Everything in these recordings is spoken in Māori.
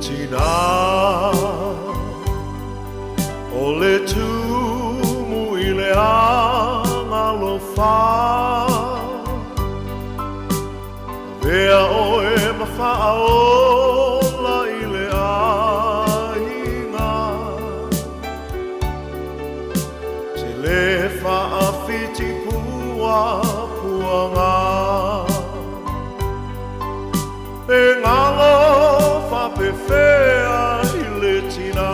tina o le tumu i le angalofa vea oe mawhaaola i le ainga te le whaawhiti pua puanga e ngalo whapewhea i le tina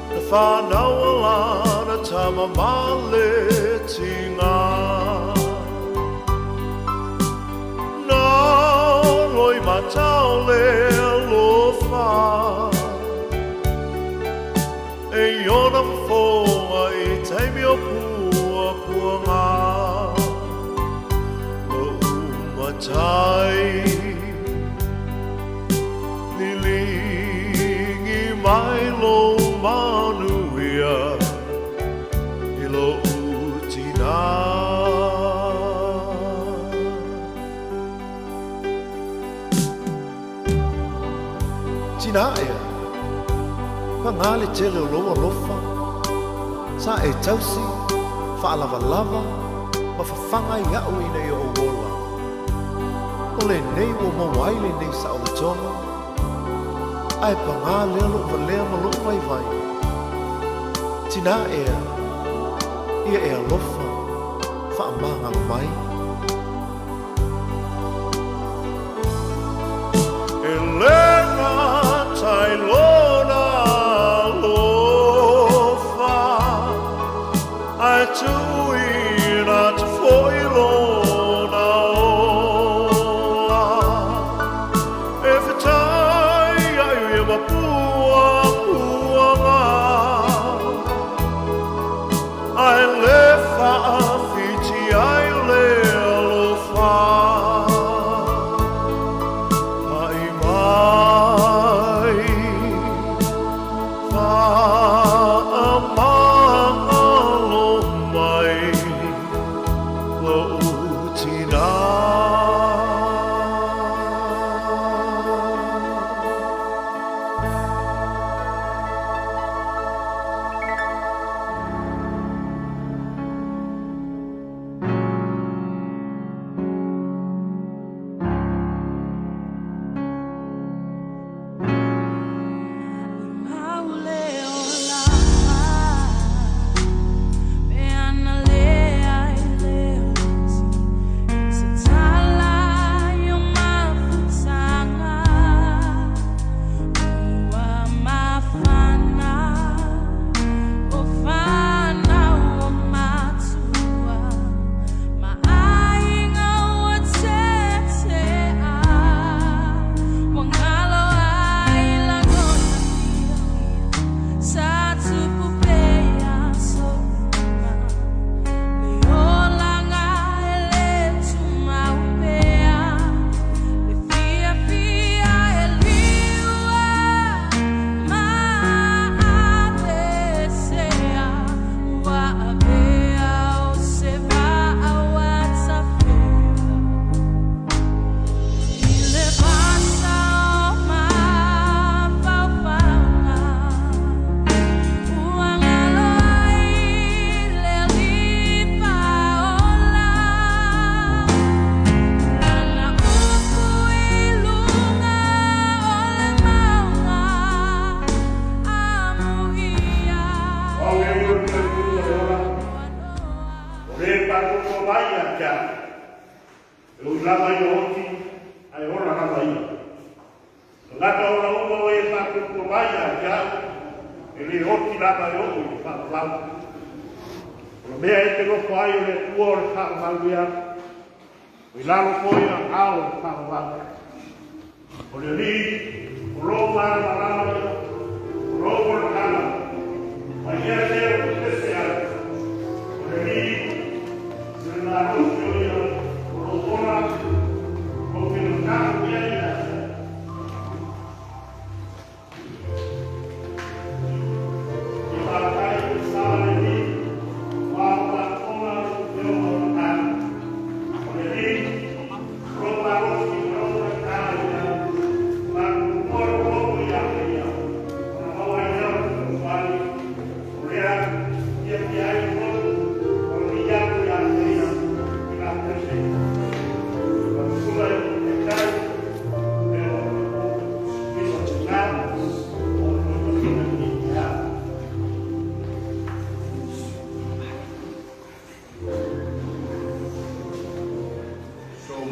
na whanau alana tama male tinga na loi matau le alofa e iona mfoa i teimi o pua puanga tai lilingi mai lo manuia i lo utina tina ea pangale tele o loa lofa sa e tausi whaalava lava ma whawhanga i au ina i o wola o le nei o mawai le nei sa o le tonga ai pangā lea lo valea ma lo vai vai tina ea ia e alofa whaamanga mai e lena tai lona alofa ai tuina te foi lona ai le whaawhiti ai le alofa ai mai whaamanga lo mai lo utina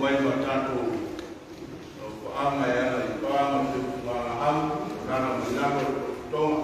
mai matatu ko ama ya na ipama tu wala au na mlango toma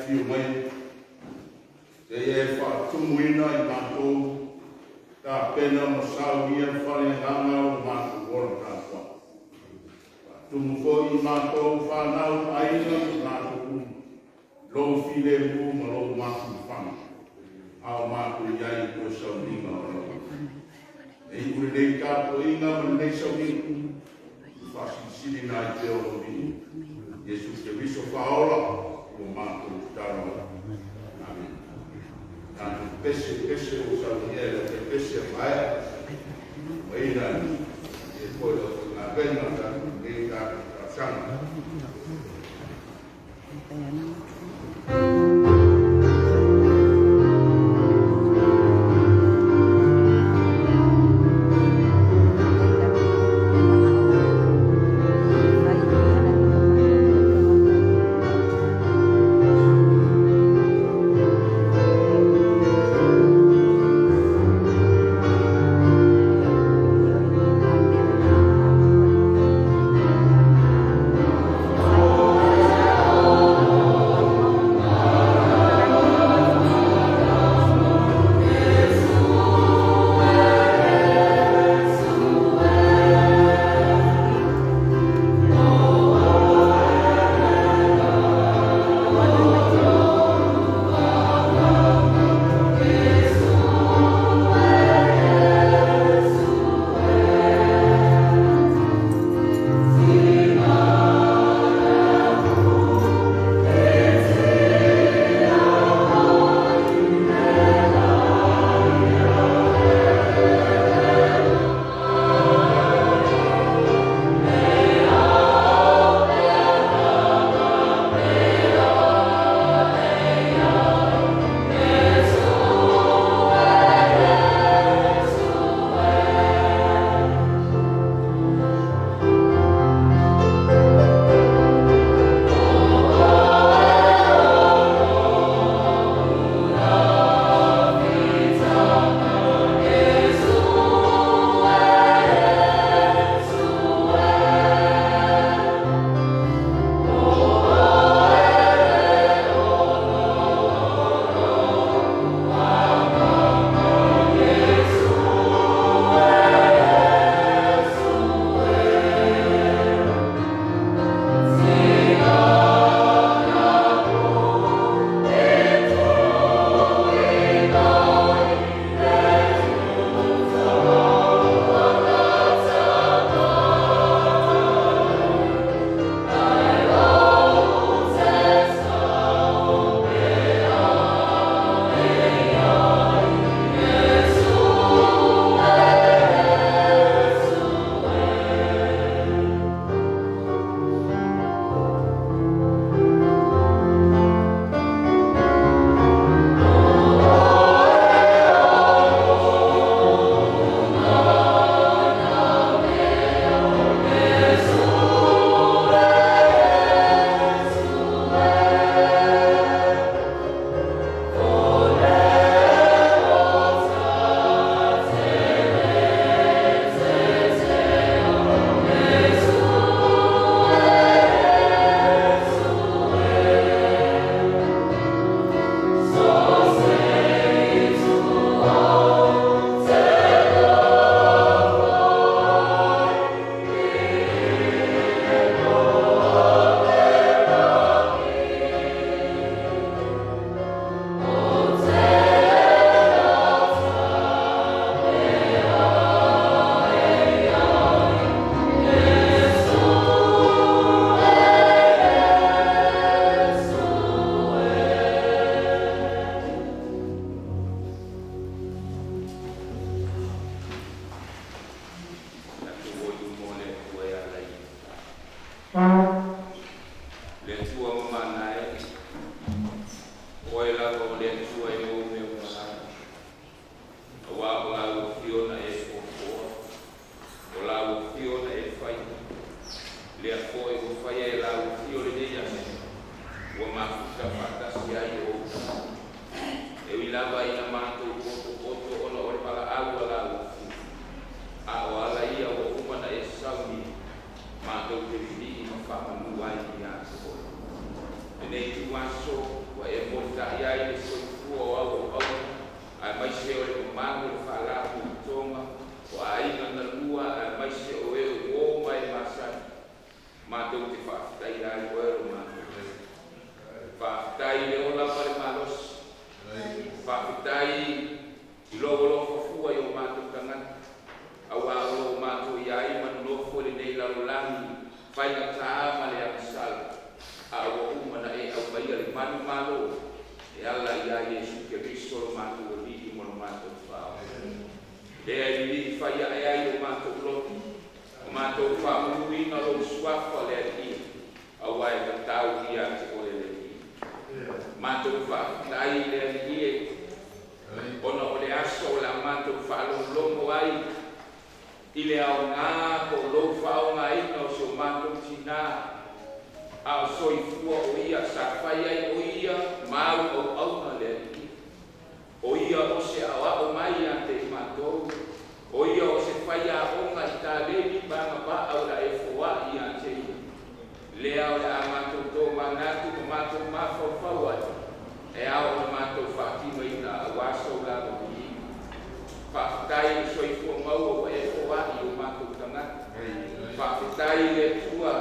fiu mai. Te e whaatumuina I mātou, tā pena mo sauhia whare hanga o mātou ora tātua. Whaatumu ko I mātou whanau aina mātou lou while mu ma lou mātou whanga. Ao mātou iai ko sauhinga o rau. E ure nei kāpo inga ma nei sauhinga. Whasisiri nai te oro vi. Jesu te viso whaola o mātou tāra. Amen. Tānu pese o sauhinga te pese mai. Maina e koe o ngā pena tānu nei tānu tāsanga. nei tu aso wa e se o le mango le falapu tonga o ainga na lua a mai se o e o mai masani matou te whaafitai ai o ero matou whaafitai le ola pare malos whaafitai i logo lofo fua i o matou tangata au a o matou i ai manu lofo le nei lalo langi whainga taama le amasala a o umana e au mai le manu malo e ala ia Yesu Keristo lo matou o liki mo lo matou whao le ai li whaia e ai o matou lotu o matou whao muina lo suafa le ai au ai ka tau ia te o le matou whaafitai le ai ona o le aso o la matou whaalongolongo ai i le au ngā ko lou whaonga ina o so matou tina a soifua o ia sa whai ai o ia mau o auna le o ia o se awa o mai a te matou o ia o se whai a onga i tā lewi banga ba au la e fua i a te lea o le a matou tō manatu o matou mawhau ai e ao o matou whakima i na waso la o i whaafitai soifua mau o e fua i o matou tangata whaafitai le tua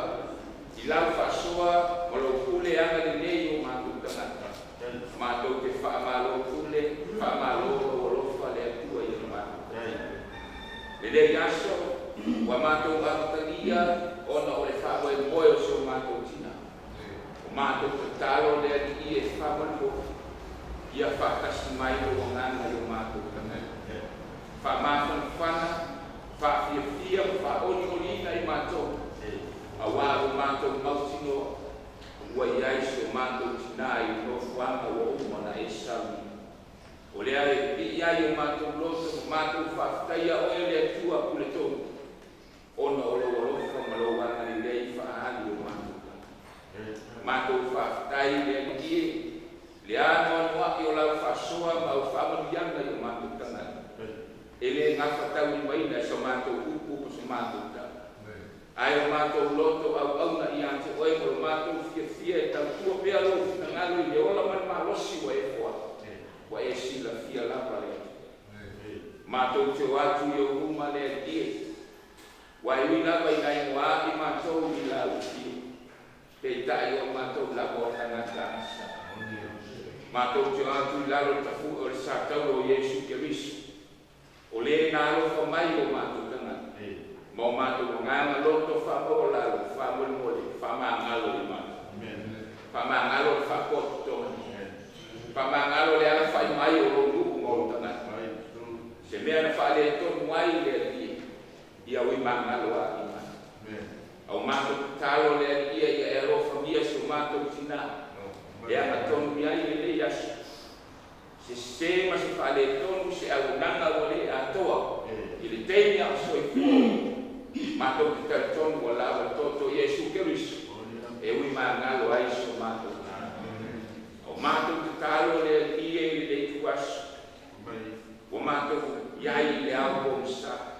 i lau whasoa ma lo kule anga le nei o matou tangata matou te whaamalo kule whaamalo o lofa le atua i o matou le le aso wa matou amatalia ona o le whaoe moe o so matou tina o matou te talo le ali i e whamalo ia whakasi mai o nganga i o matou tangata whamawhanwhana whawhiawhia whaoniolina i matou awa o matou mautino ua iai so matou tina i lofuanga ua umana e sawi o lea e pi ai o matou loto o matou whaafitaia o e lea tua pule tonu ona o leo lofa ma lo wana i lei whaahali o matou whaafitai lea ni le ano anua i o lau whaasoa ma o whaamanuianga i o matou tangata e le ngafa tau i maina so matou upu so matou tangata ai o matou loto au auna i ante oe mo matou fia e taukua pea lo fina ngalo i le ola mani malosi wa e fua wa e sila fia lapa le matou te watu i o huma le alie wa e wina wa i nai moa i matou i la uti pe tai o matou la bota ngata asa matou te watu i lalo tafu o le satau o Yesu Keristo o le nalo fa mai o matou tangata mau matou nganga loto whapo lalo, whamole, whamangalo i matou. Whamangalo le whapoto. Whamangalo le ala whai mai o rungu ngau tangata. Se mea na whale tonu mai le ali, ia ui mangalo a i matou. Au matou talo le ali ia e rofa mia so matou tina. E anga tonu miai le le yasu. Se sistema se whale tonu se au nanga o le atoa. I le teini au soifua. Matou te tautonu o lawa toto Yesu Keristo e ui mangalo ai so matou o matou te talo le ie i le tuasu o matou iai le au o msa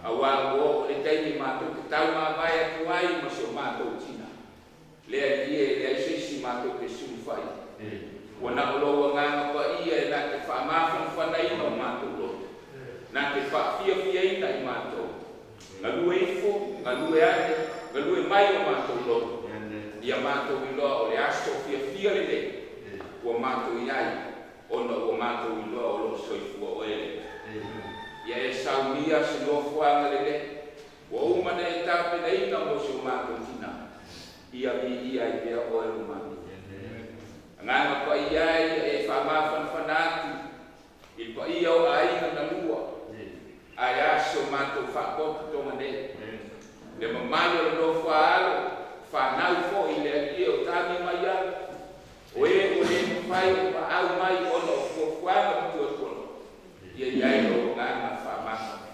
awa o le teini matou te tau mawai atu ai ma so matou tina le ie le aisisi matou te sumfai o na oloa nganga pa ia na te whaamawhanwhanaina o matou lo na te whaafia-fiaina i matou ngalue ifo, ngalue ane, ngalue mai o matou loto. Ia matou i loa o le aso fia le le. Ua matou iai, ona ua matou i loa o lo soifua o ele. Ia e saunia se loa fuanga le le. Ua umana e tape na ina mo se o matou tina. Ia vi ia i bea o e umani. Nganga pa iai e whamawhanwhanatu. I pa ia o aina na lua. Ai aso matou whakotu tonga ne. Le mamalo le no whaalo, whanau fo i le akie o tāmi mai au. O e mwhai o au mai ono o whaanga putua tono. Ia iai lo nganga whamaka.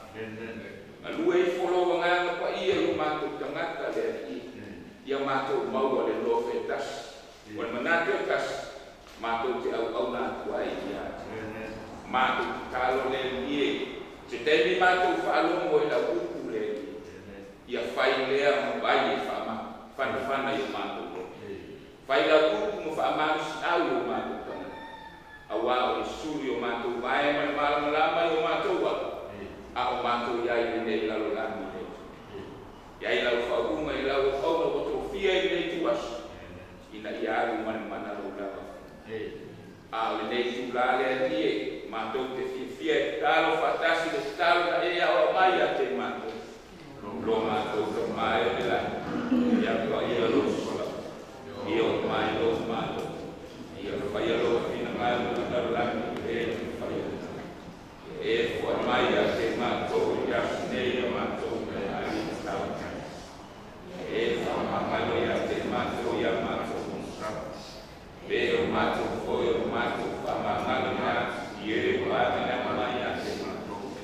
A lue i wholo nganga pa ia i matou tangata le akie. Ia matou maua le lo whetas. Wan manate o tas, matou te au nā tua i ia. Matou talo le ie. Se temi matou whaalongo i la upu le ia whai lea mawai e whana i o matou. Whai la upu mo whaamarusi au i o matou tana. Awa o le suri o matou vai mai mala a o nei tula le lie matou te fifia talo fatasi le talo na e a mai a te matou lo matou te mai o la ia ko ia lo sola ia mai lo matou ia lo vai lo fina mai lo la e fo mai a te matou ia nei matou e fa mai ia te matou ia matou Veo mato foi o mato famangana e o mato na manhã se matou.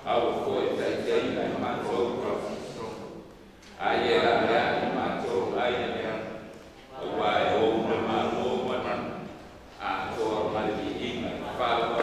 Ao foi daí na matou. Aí era matou aí era. O vai o matou mano. A tua maldiga fala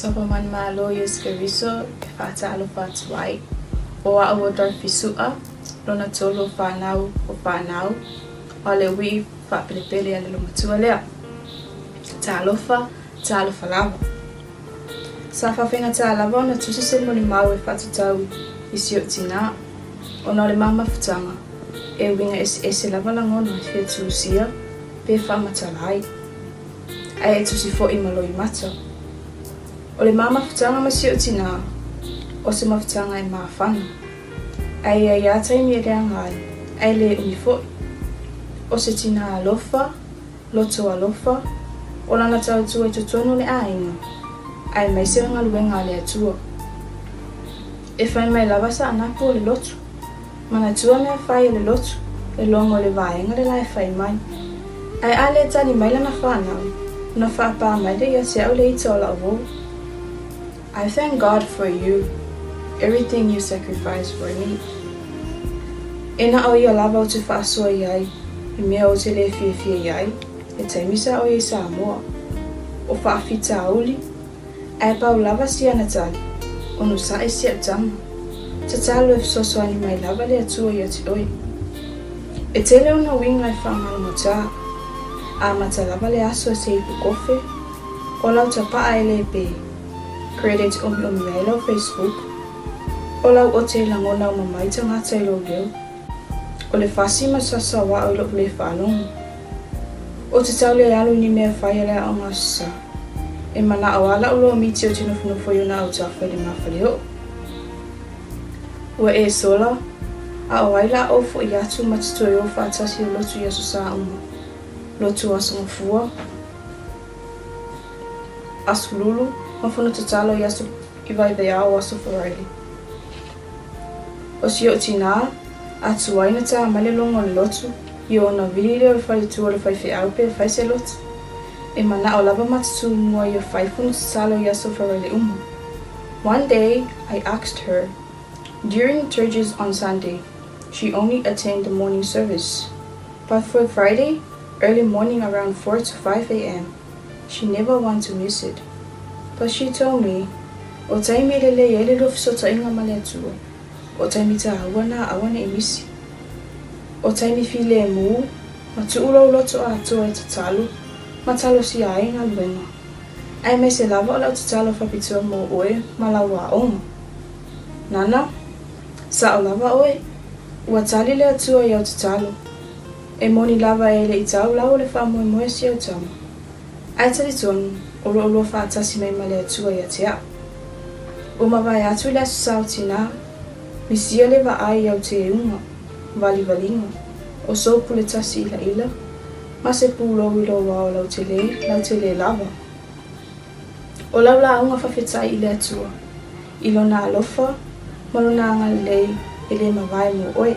Sapa man malo yes keriso fata alo fatwai o a odor fisua lona tolo fanau o fanau ole wi fa pelepele ale matua lea talofa lava safa fenga lava na tusi se moni mau e fata tau isio tina ona le mama futanga e winga ese lava la ngona fe tusia pe fa matalai ai tusi fo imalo imata O le mama futanga masio tina o se mafutanga e mafana ai ata i mire angai ai le unifo o se tina alofa loto alofa o lana tau tua i tutuanu le ainga ai mai se ngaluenga le atua e fai mai lava sa anapu o le loto mana tua mea fai le loto le longo le vaenga le lai fai mai ai ale tani mai lana whanau na whapa mai le ia se au le ita o la uo I thank God for you, everything you sacrificed for me. Ena au ia lava o te whaasua iai, I mea o te le fia iai, e taimisa o i Samoa. O whaafita auli, ai pau lava si anatali, o nusa e si atama. Te talo e fsosoani mai lava le atua i ati oi. E tele una winga I whaangana mota, a mata lava le aso se ipu kofe, o lau tapa e le pe. Created omi mailo Facebook. O lau o te langona o mamai tangata I lo leo. O le fasi masasa wa o lo le whanonga. O te tau le alu ni mea whaia lea o ngasa. E mana awala o lo miti o tino whanofo yuna au tawha le mawhale ho. Ua e sola, a o waila o fo I atu matitu e o whaatasi o lotu yasu sa uma. Lotu aso ngafua. Asululu. Mafono tatalo yasu iwai vea o aso wharaili. O si o tina, atu waina ta amale longo le lotu, I o na vili o whai tua le whai whi aupe whai se lotu. E mana o lava matatu mua I o whai fono tatalo yasu wharaili umu. One day, I asked her, during churches on Sunday, she only attended the morning service. But for Friday, early morning around 4 to 5 a.m., she never wanted to miss it. But she told me, o taimi lele yele lo fisota inga male atua. O taimi ta awana I misi. O taimi file mu, matu ulo loto a atua e tatalu, matalo si a inga luenga. Ai me se lava o lau tatalo whapitua mo oe, malawa onga. Nana, sa o lava oe, ua tali le atua I au tatalo. E moni lava e le itau lau le whamoe moe si au tama. Ai tali tonu, o lo whaatasi mai male atua I atea. O mawai atu le asusau tina, misia le wa ai au te unga, vali valinga, o sopu le tasi ila, ma se pulo I lo wao lau te le lava. O lau la unga whawhetai I le atua, I lo na alofa, ma lo na anga lei I le mawai mo oe.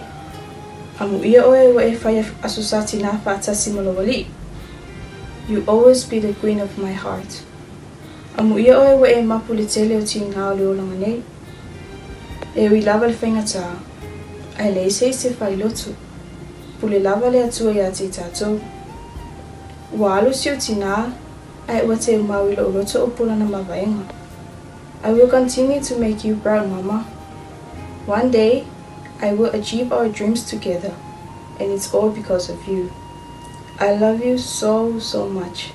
Amu ia oe wa e whai asusati na whaatasi mo lo wali. You always be the queen of my heart. Amu ia oe wa e mapu le tele o tina o le olanga nei. E ui lava le whainga tā. Ai le se whai lotu. Pule lava le atua ia te tātou. Wa alu si o tina, ai ua te umau ilo roto o pula na mawaenga. I will continue to make you proud, Mama. One day, I will achieve our dreams together, and it's all because of you. I love you so, so much.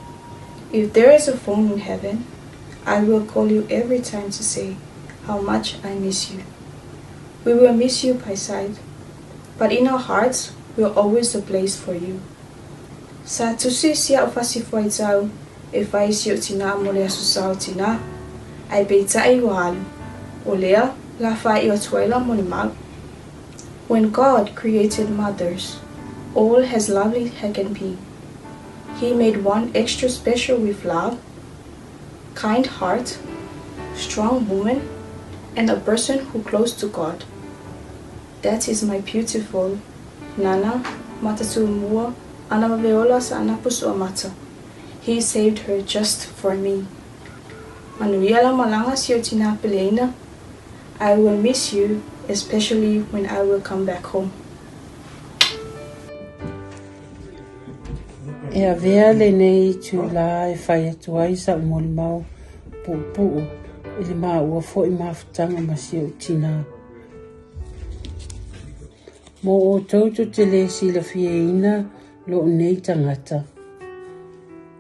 If there is a phone in heaven, I will call you every time to say how much I miss you. We will miss you by sight, but in our hearts, we're always a place for you. Sa tusi sia o fasifua I tau, e fai si o tina mo le asu sa o tina, ai beita I wahalu, o lea la fai o tuaila mo le mau. When God created mothers, all as lovely as can be, He made one extra special with love, kind heart, strong woman, and a person who close to God. That is my beautiful Nana Matasu'umua Ana Veola sa Anapusu Amata. He saved her just for me. Manuia la malanga si o tina peleina. I will miss you, especially when I will come back home. E a vea le nei tu la e whai atu ai sa umoli mau pu'u i le maa ua fo I mawhutanga masi o tina. Mo o tautu te le si la fie ina lo nei tangata.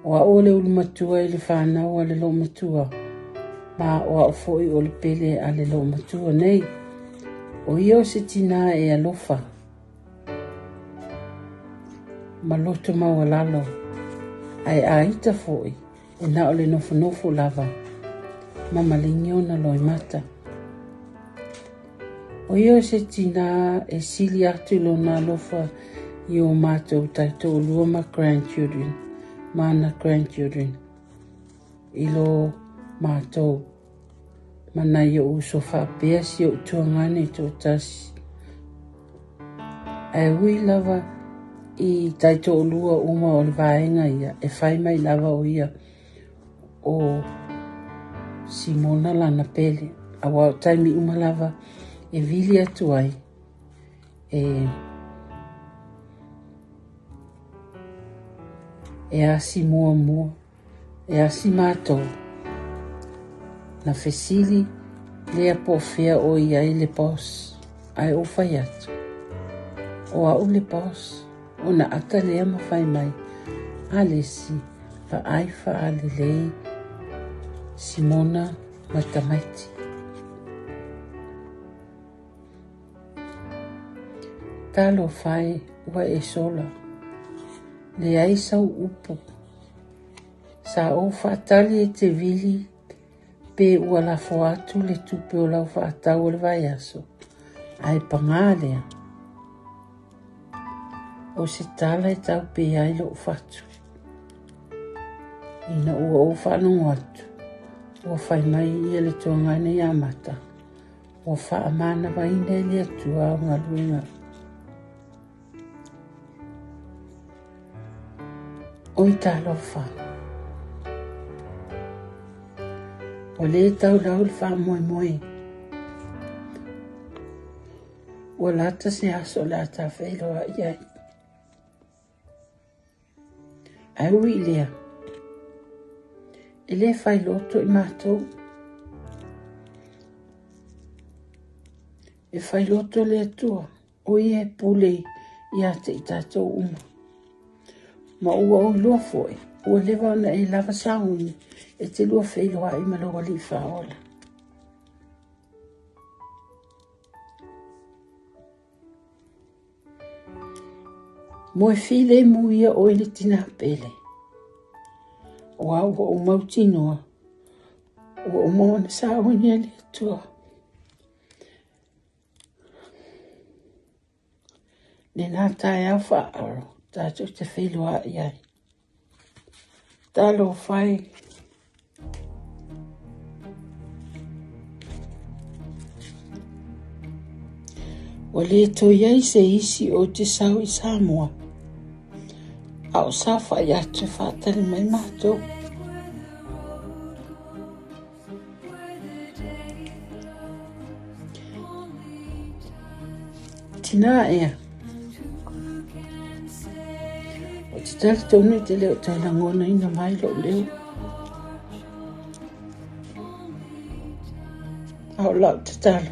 O a ole uli matua I le whanau a le lo matua. Ma o a fo I o le pele a le lo matua nei. O ia o se tina e alofa. Maloto mau alalo. Ai aita foi. E na ole nofo lava. Mama lingio na loi mata. O ia se tina e sili atu lo na alofa I o matou taitou lua ma grandchildren. Mana grandchildren. I lo matou. Mana ia uso whapea si o tuangane to tasi. Ai hui lava I taito lua uma o le vaenga ia e whai mai lava o ia o Simona lana pele a wau taimi uma lava e vili atu ai e asi mua e asi matou na fesili lea pofea o ia I le pos ai o whai atu o au le pos Ona aka lea mawhai mai, alesi, whaai whaalelei, Simona Matamaiti. Talo whai ua e sola, le ai sau upu. Sa o whaatali e te vili, pe ua la atu le tupe o lau whaatau o le vai aso, ai pangalea. O se tala e tau pe ai lo fatu. Ina ua o whanau atu. Ua whai mai ia le tuangane I amata. Ua wha amana waina I le atua o ngā luenga. Oi talo wha. O le tau lau le wha moe. Ua lata se aso la ta whailoa iai. Ai ui lea. E le whai loto I mātou. E whai loto le atua. O ia e pule I ate I tātou uma. Ma ua o lua foe. Ua lewa ona e lava sauni. E te lua whailoa I maloa li whaola. Mo e file muia o ele tina pele. O au o mautinoa. O moana sa o nyele tua. Ne nā tae au whaaro. Tātou te wheloa iai. Talo whai. O le to iai se isi o te sau I Samoa. Au sa whai atu whātari mai mātou. Tina ea. O te tali tonu te leo tailangona ina mai lo leo. Au lau te talo.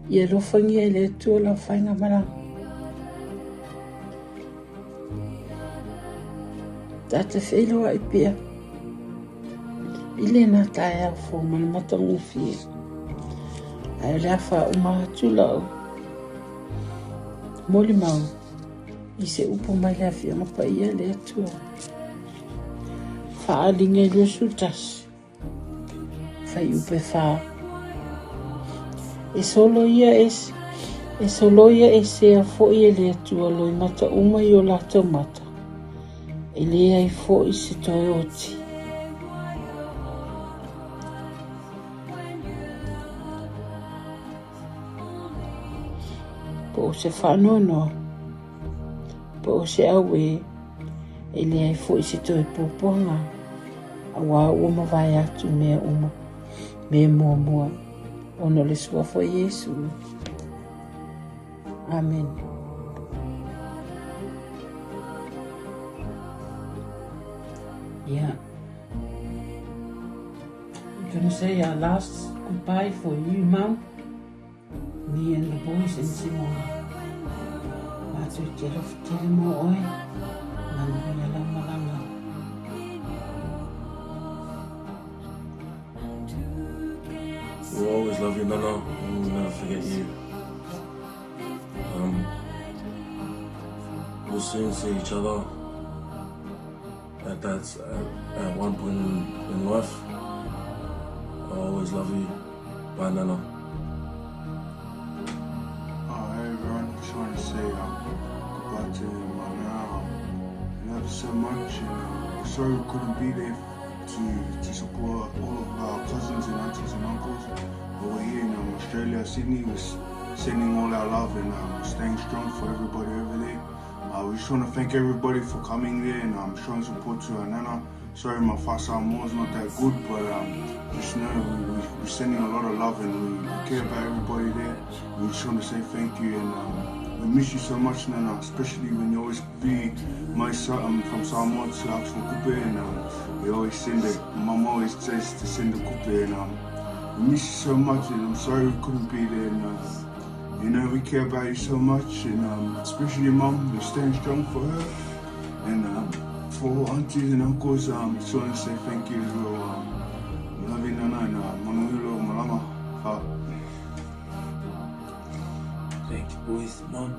Ia lofangi e le tua lau whainga maranga. Tata whelo ai pia. Ile na tae au fo mana matangu fie. Ai lea wha umaha tulau. Moli mau. I se upo mai lea fia ngapa ia le atua. Wha alinga i lua sultasi. Whai upe wha. E solo ia e sea fo ia le atua loi mata uma i o lato mata. E lea i fo i se toi oti. Po o se whanoa. Po o se awe. E lea i fo i se toi poponga. Awa uma vai atu mea uma. Mea mua. Ono le sua fo Yesu. Amen. Yeah. I'm going to say our last goodbye for you, Mum. Me and the boys in Simon. Matu te rofu tere mo oi. Manuia malanga. We'll always love you, Nana. We'll never forget you. We'll soon see each other. That's at one point in life. I'll always love you. Bye, Nana. Hey everyone, just want to say goodbye to my Nana. I love you so much, and we're sorry we couldn't be there to support all of our cousins and aunties and uncles. But we're here in Australia, Sydney. We're sending all our love and staying strong for everybody over there. We just want to thank everybody for coming there and showing support to our Nana. Sorry my Fasa is not that good, but just know we're sending a lot of love and we care about everybody there. We just want to say thank you, and we miss you so much, Nana, especially when you always be my son from Samoa to ask for kupe, and we always send it. Mom always says to send the kupe, and we miss you so much, and I'm sorry we couldn't be there. And, you know, we care about you so much, and especially your mom, we're staying strong for her. And for aunties and uncles, just want to say thank you as well. Love you, Nana, and Manuhilo, Malama. Thank you, boys, Mom.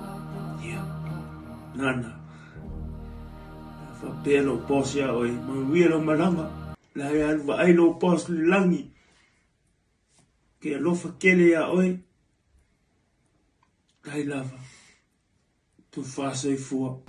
Yeah. Nana. Whapea pos ia oi. Manuhilo, Malama. La ia alwa ailo pos li langi. Ke alofa kele ia oi. Kai lava. Tu whāsoi fua.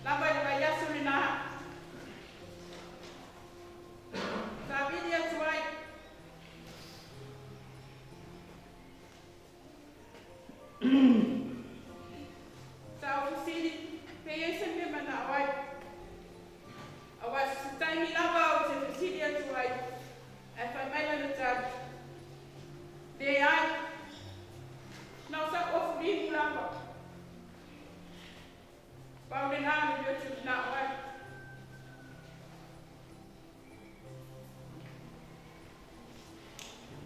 Lava le vai asu le naha. Sa vidi atu ai. Sa ofisili pe yese me mana ai. Awas taimi lava o te ofisili atu ai. E fai mai lana tabi. De ai. Não sa ofisili lava. Pau le nami yo tu na ai.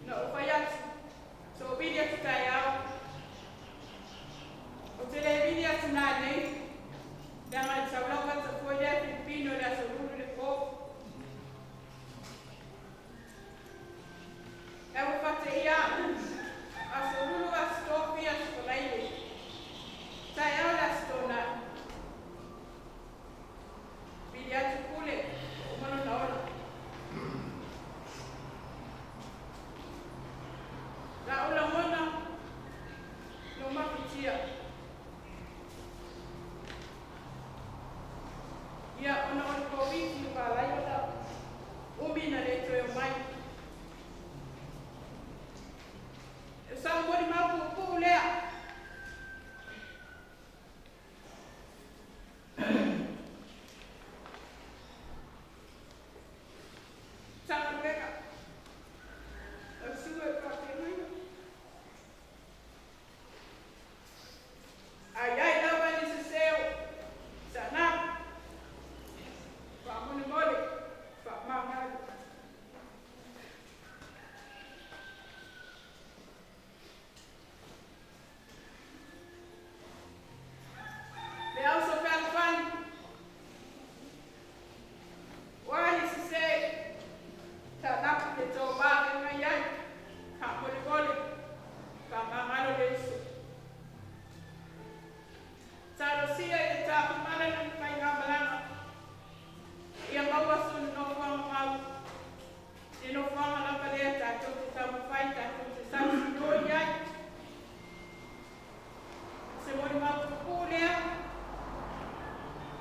No fai atu. So vidi atu tai au. O te le vidi atu nā nei. Danga i saulauka ta koe lea Filipino lea sa ruru le kō. E o whate ia. A sa ruru a stofi a skolaile. Tai au lea stona. Vidi atu kule. O mano na ora. La ola mona. No mapitia. Ia ona o COVID no palai ora umina le toe mai. E sa mori mau pu lea. Sa leka. O sua ka te mai. Ai lava ni se seu. Sa na. Vamos embora. Vamos. Le also felt fun. Why is he say? Tanap ke toba ke mayan. Vamos embora. Vamos isso. Sarosia e tá mana não vai gabalana. Ia bawa sun no fama mau. E no fama na paleta, to ta mo faita, to ta no ia. Se mori mau kulia.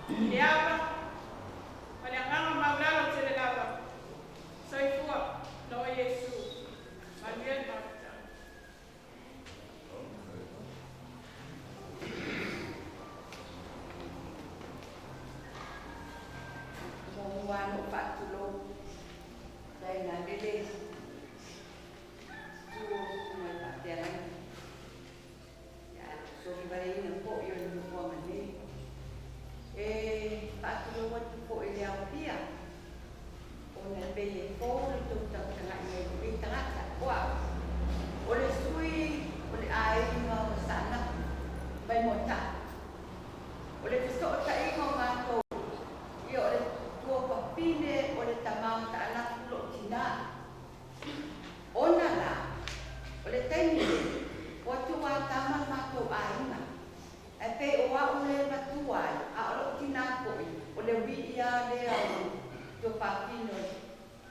Liaba. Olha nganga maulala te le lava. Sai fua no Yesu. Manuel Marta. Wano patulo dai na lele tuo mai paterai ya so mi bare ina po yo no po mane patulo wat po ele au pia ona be e po to ta kana ni tanga ta wa ole sui ole ai ma sana bai mota ole so ta i ko ma to yo ole pine o le tamau ta ala lo tina ona la o le teni o tu wa tama ma to aina e pe o wa o le matua a lo tina ko o le wi ia le a to pa pino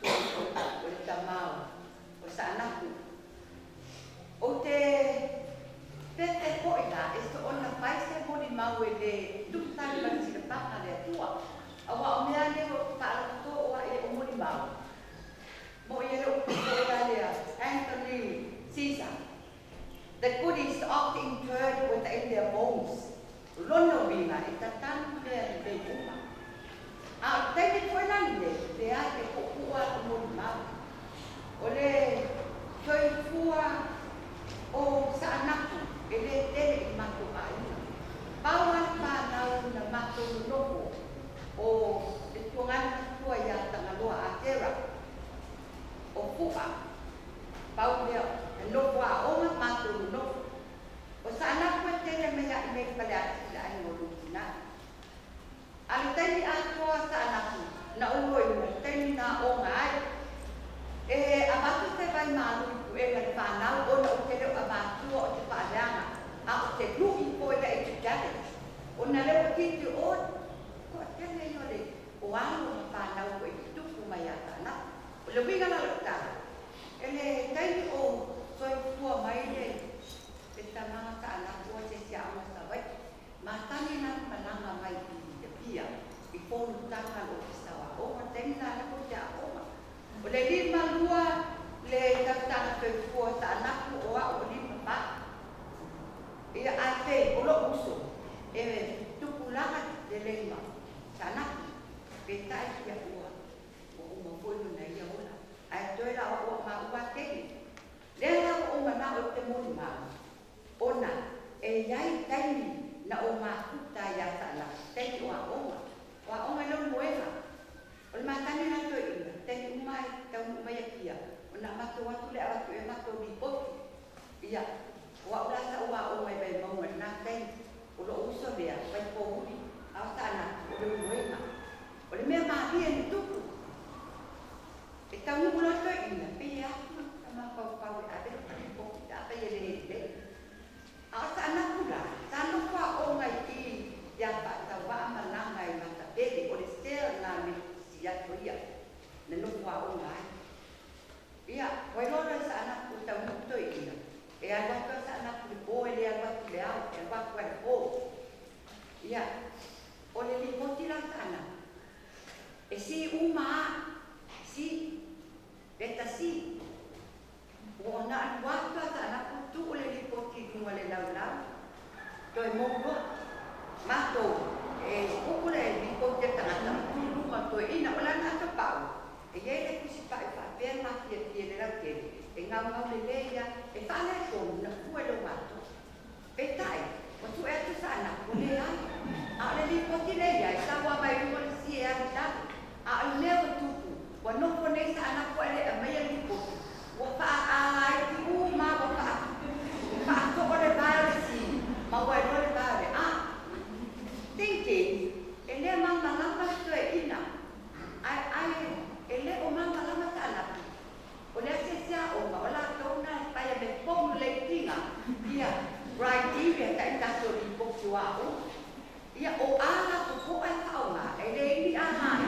to o le tamau o sana ku o te pe ko ina esto ona paise mo di mau le tu ta le si le pa le tua awa o mea le o pa'ala to o e o mori mau. Mo i ero o lea Anthony Caesar. The goodies often interred with in their bones. Lono wina e tatanu lea le uma. A teke koe lani le a ke kokua o mori mau. O le toi fua o sa anaku e le tele i matu aina. Paua pānau na matu nopo. O le tuangana tua ia tangaloa a tera o pupa pau lea e nopo a onga matu nopo o sa anakua tele mea i mei pale ati la ai ngolutina ali teni a tua sa anaku na ulo i mo teni na onga ai e abatu te vai malu i kuenga ni whanau o na utere o abatu o te whaaleanga a o te luhi po i e te jale o na leo kiti o tele yo le o alo pa na o e tuku mai ata na o le winga na lota ele tai o soi tua mai le te tama ka na ko te sia o sa vai ma tani na malanga mai i te pia lelei ma. Sana peta ia ua. O uma foi no nei ora. Ai toi la o ma ua te. Le la o ma na o te mo ma. Ona e yai taimi na o ma kuta ya sana. Tei o oma. Wa oma lo moela. O le matani na toi ina. Tei umai tau umai kia. Ona mato watu le awatu e mato di poti. Ia. Wa ula sa ua omai bai mau na tei. O lo uso lea bai po uri. Au sana o le moela. O le mea maa ia ni tuku. E tau nuku lo toi ina. Pia ama pau pau e abe. O kita apa ia le. Au sana kula. Sana kua o ngai i. Ya pa tau wa ama nanga i mata pele. O le stel na me siya toia. Na nuku wa o ngai. Ia, wai lora sa anak ku tau nuku toi ina. E alwaka sa anak ku po e le alwaka le au. E alwaka wai po. Ia, o le li poti lang sa anak. E si uma, si, beta si. O na alwaka sa anak ku tu o le li poti kunga le lau lau. Toi mokwa. Mato, e kukule li poti a tangata. Tulunga toi ina, o la nata pau. E iei le kusi pa e whapea maki e pia le rau kere. E ngau ngau le leia, e whale e tonu na kua lo mato. E tai, o tu e atu sa anak o le ai. A le li poti leia, e sa wa mai rua le si e ari tapu. A le leo tupu, wa noko nei sa anak o le a mea li poti. Wa wha a ai ti uma, wa wha a toko le vare si. Ma wa e rua le vare. A, thinking, e le mama lama tu e ina. Ai, ele o mama lama ta anak. O le asesia o ma o la tona pai me pong le tinga. Ia, criteria ka ita so li poku a o. Ia o ala ko ai ka o nga, ele ni ana.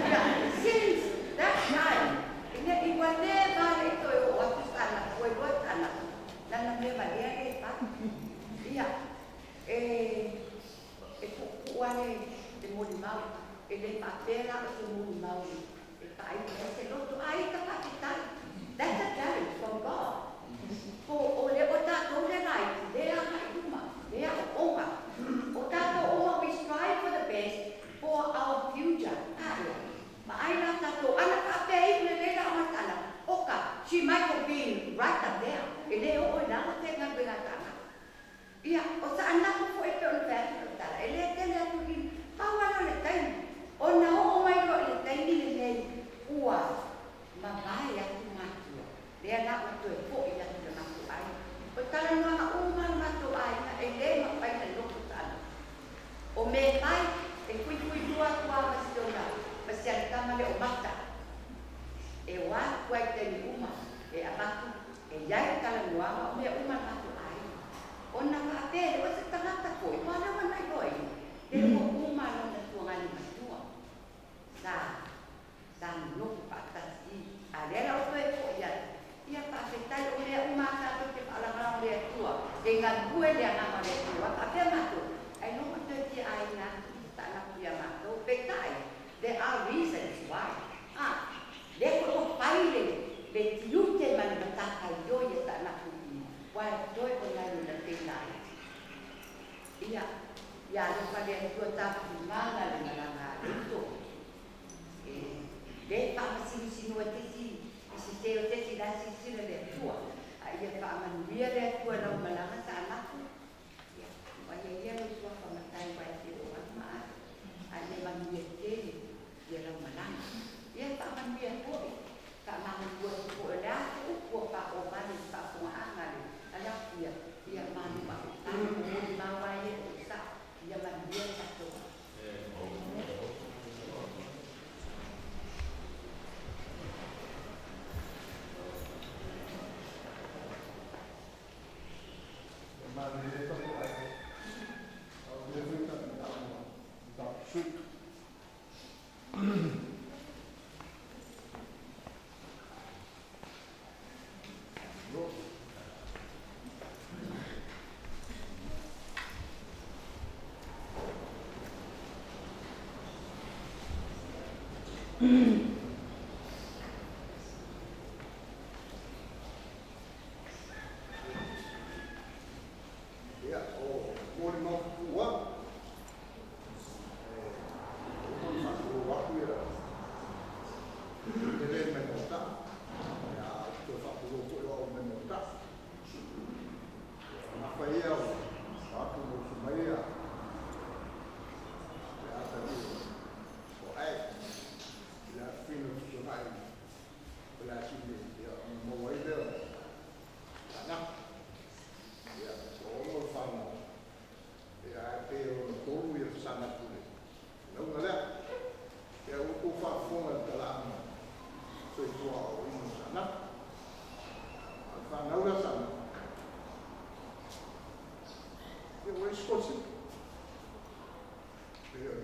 Ia, since that time, ina I wale ba le to o atu sana, o I wat ana. Nana me ba le ai pa. Ia, ku wale de mo di mau. Ele papera o sumu mauri. E pai se loto ai ka pakitai. That's a challenge from God. Po o le o tato le nai, le a mai uma, le a oma. O tato oma we strive for the best for our future. Ma ai la tato ana ka pe le la matana. Oka, she might have been right up there. Ele o na te nga bela tana. Ia, o sa anak ko e pe on fa ta. Ele te le tu ki pawa le tai. O na o mai ko le tai ni le ua ma vai a tu matu le ana o to e po ia tu matu ai o tala no na o ma matu ai na e le ma pai na lo tala o me mai e kui tua tua ma si dona ma si ata ma le o mata e wa kwai te ni uma e abatu e yai tala no ma o me uma matu ai o na ka pe o se tanga ta ko ma na ma nai koi e mo uma no na tu ngani matua sa dan no patasi ada la o e ia ia pa fetai o le uma ka to ke ala ala le tua dengan gue dia nama le tua apa matu ai no mo te ti ai na ta na dia matu fetai there are reasons why le ko pai le tiu te man mata kai yo ia ta na ku why doi o na le te na ia ya lo pa le tua ta manga le manga itu le pa si no te si te o te si la si le tua ai e pa man via le tua no malanga sa na ya wa ye lo tua pa matai wa te o ma ai le man via te ye lo malanga ye pa man via ko ka man ko ko la ko pa o ma ni pa ko anga le ala ya man pa ta mo ma wa ye sa ya man via sa to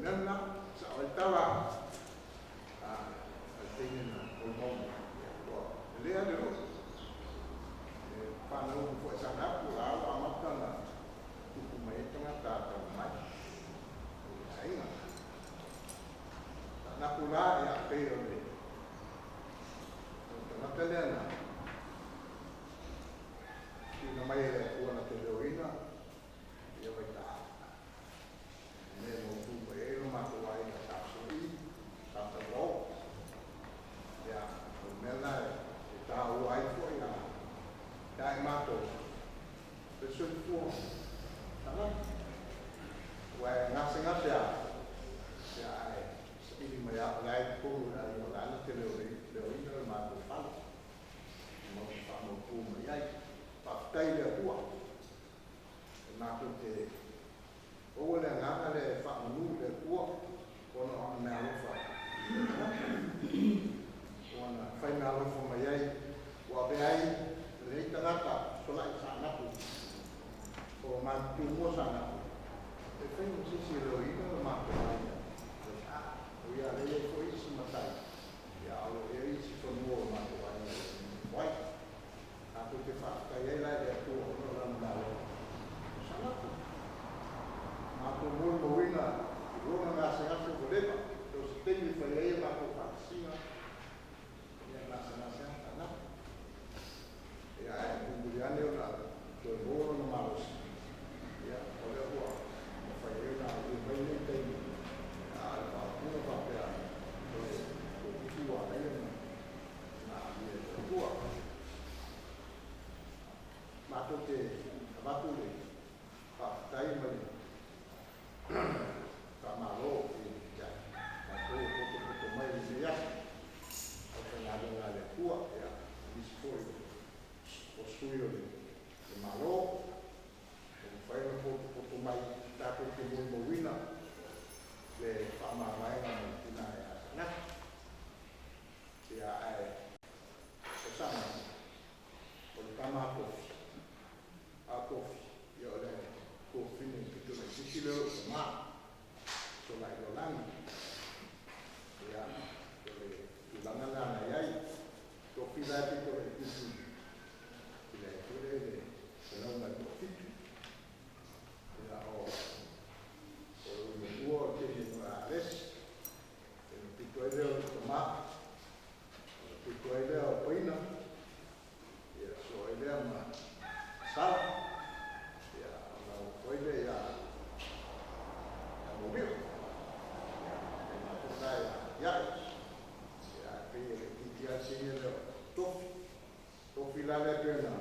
nana sa o tawa tingin na o mo le a ro pa no po sa na po la amata na ku mai tanga ta ta mai ai na pula ya pero de na telena na mai le ko na teleoina ia vai ta ne mo tu e no ma ko ai na ta so i ta ta ro ya o mela ta o ai ko ia dai ma to pe so tu ta na wa na se nga ya ya ai i ma ya lai ko na i na na teleoina ma ko fa mo fa mo ku ma ai tai le tua na ko te o le ngana le fa nu le tua ona ona me alo fa ona fai me alo fa mai ai wa be ai le tanga ta so la sa na ku o ma tu mo sa na e fai mo si lo ina ma ko ai o ya le ko isi matai ya alo e isi fo mo ma ko ai wai aku te fa kai la de tu no la na lo sana ku ma ko mo mo ina ro na na sa ko ko leva to ste ni fa ye ma ko fa singa ya na sa na ya ku ya ne na to mo no ma lo ya o le ko fa ye na ni fa ye te ya fa ku fa ya to ku wa le na ni ku wa ma to te abatu le pa tai mai ta ma lo ya ma to ko mai ni ya o te na le tua ya ni spoi o suyo le ma lo o fai ko mai ta ko te mo wina le pa ma mai na ya na ya ai o sama o tama ko a kofi yo le kofi ni pito le sisilo ma so la yo lan ya le lana na yai kofi la pito le sisi le kule le no na kofi ya o o que no ales el pito ele o ma el pito ele o poina ya so ele ma sala ya la oile ya mobil ya na ya ya pe ya se le to filale pena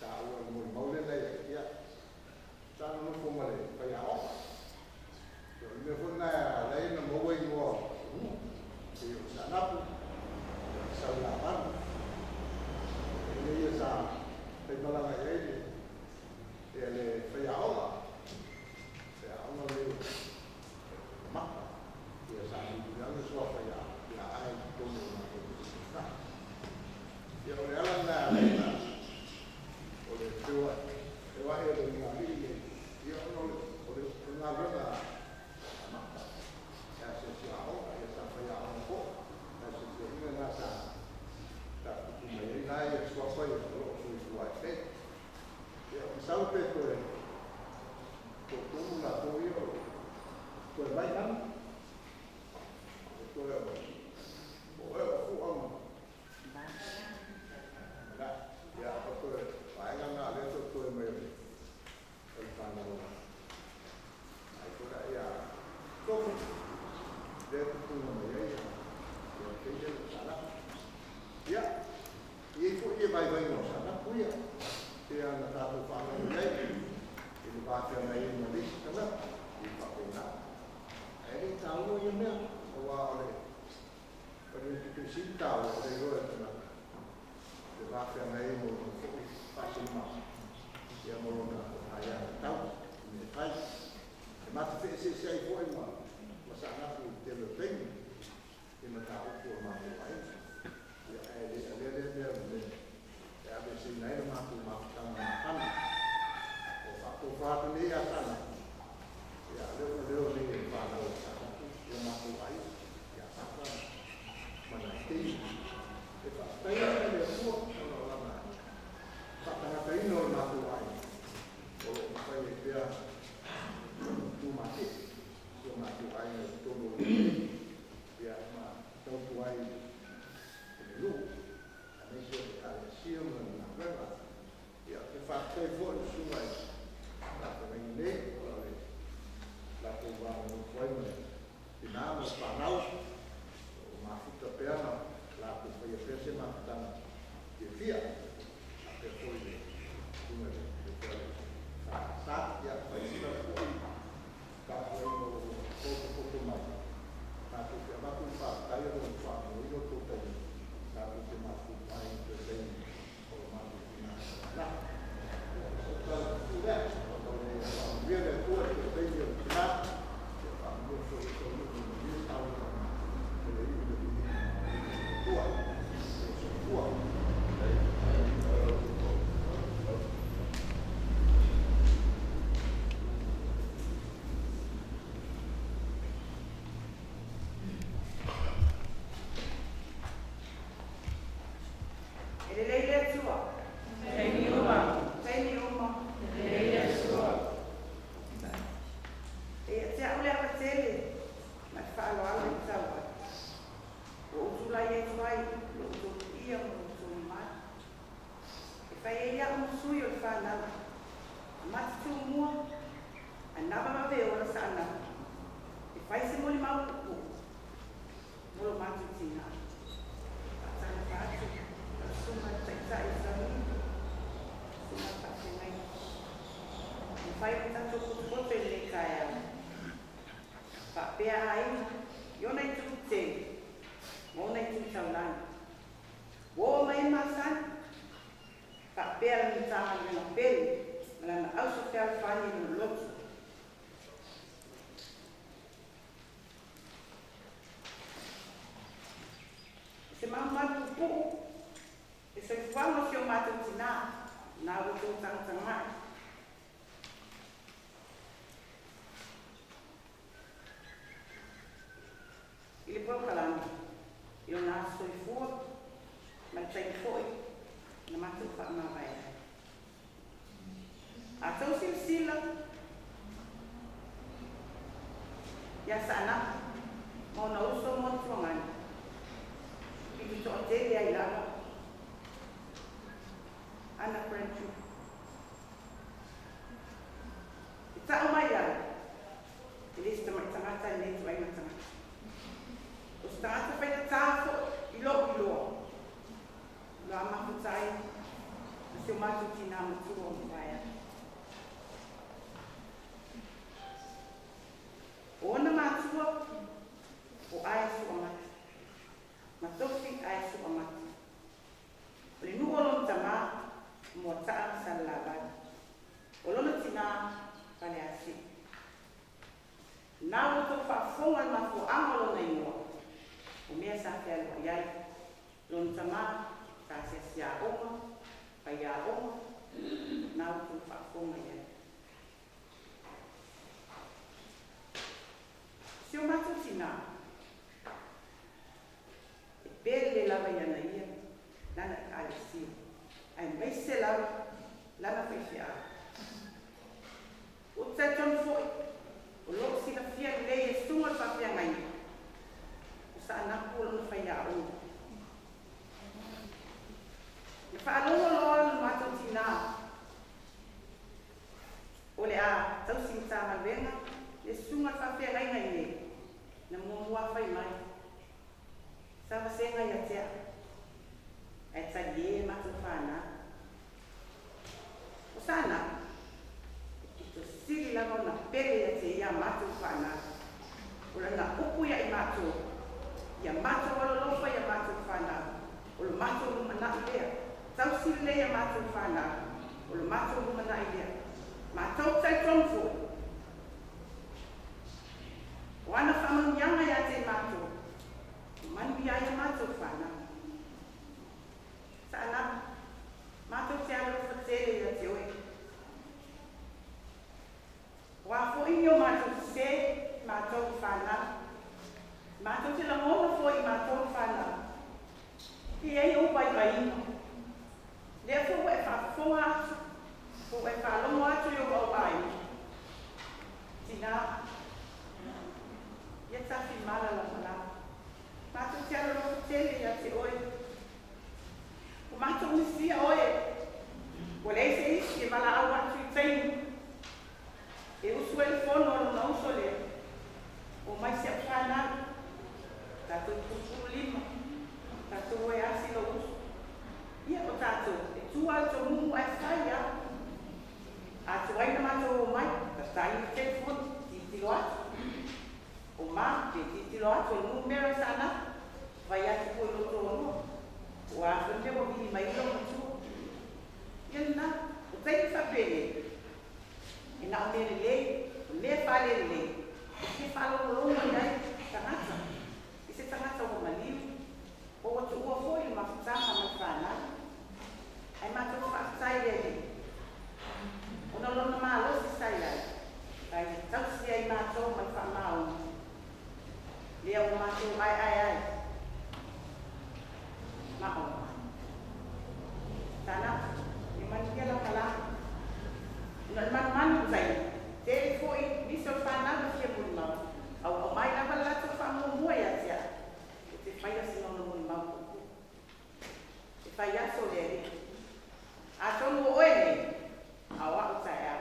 ta o mo mole le ya ta no ko male pa ya o yo me fona la ina mo we mo yo sanapu sala ban ele ya pe no la vai ele foi a aula le ma e sa ni ya no so fa ya ai como na ya o ala na o le tua e va e le na ni yo no o le na verdad ma ya se a aula ya sa fa ya un po ya se ni na sa ta tu me na ya so fa ya lo su ai salve pues como la pollo pues bailan pues ya pues bailan a eso pues me el pantalón ahí por allá todo de tu no ya y por qué bailan no sana pues ya na tato fa na nei il va che na in lista na il fa pena e talo io me o wa le per il che si talo le go na il va che na in mo fa si ma ya mo na ya tao ne fai e ma te se sei poi ma sa na fu te lo tengo e ma tao por ma fai ya le ya be sin nai ma tu ma ta ma kan o fa tu fa tu ni ya sana ya le ni fa na wā wai mai. Tina mo whanau, o mafuta peana, la ku whai a pese mafutanga. Ke fia, a pe hoi le, kunga le, le kore. Sa, ia, whai sila koi, ka whai mo koko mai. Ka ku te maku wha, kai o wha, mo ino tōtai, ka ku te maku mai, te tei, o maku tina. Nā, o ka tu rea, o ka really good at the video tonight. I'm going to show you how lo atu e numero sana, vai atu po lo tono, o a whende o vini mai lo matu. Iana, o tei whapene, e na o mele lei, o me whale lei, e ke whalo o longa nei, tangata, e se tangata o maliu, o atu ua foi ma whatanga ma whana, ai mato whaatai lei, o na lona maa lo se sai ai, kai te tausi ai mato mai whamau, lea o mato ai, mao. Tana, e mantia la kala. Nal man zai. Te foi ni so fana no fia bun mau. Au mai na bala to fa mo mo ya tia. Te fai assim no bun mau. Te fai aso le. A to mo oe. Au a uta ya.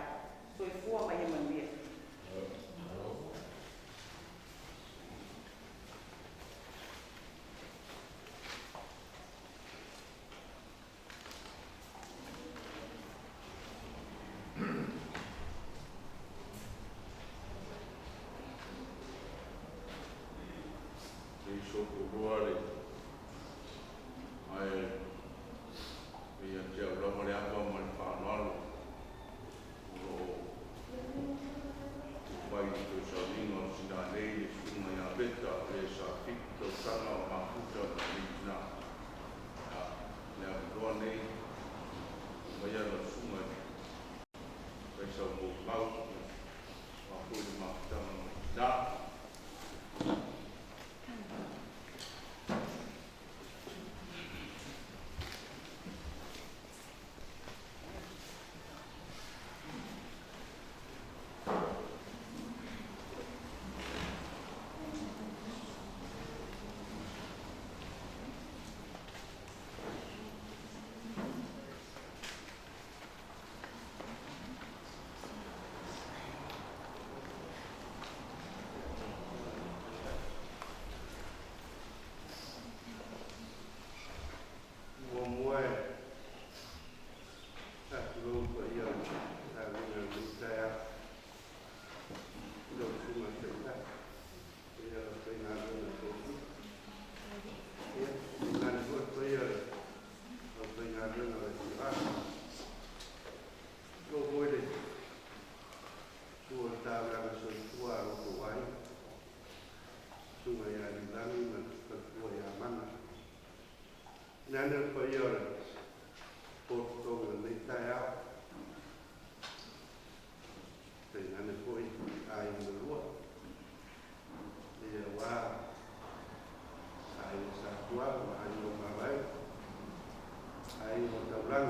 So e fua mai man dia. Nana Payora, Porto and Litaya, the Nana Poi, I in the Lord. The Wa, I was at Wa, I know my life. I know the run.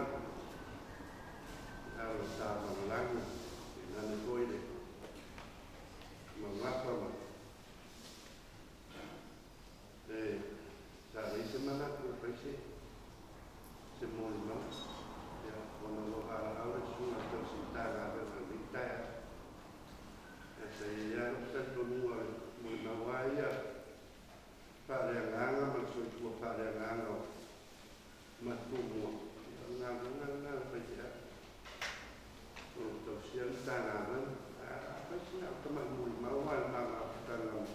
I was at my language, the Nana Poi, my Wapama. The Salishamana, the President. Semua orang, ya, orang orang semua tercipta ada berita. Saya semua menawaya pada yang angam maksud pada yang angam matumu, angam baca. Untuk siang tangan, apa sih teman mawar mawar tanam,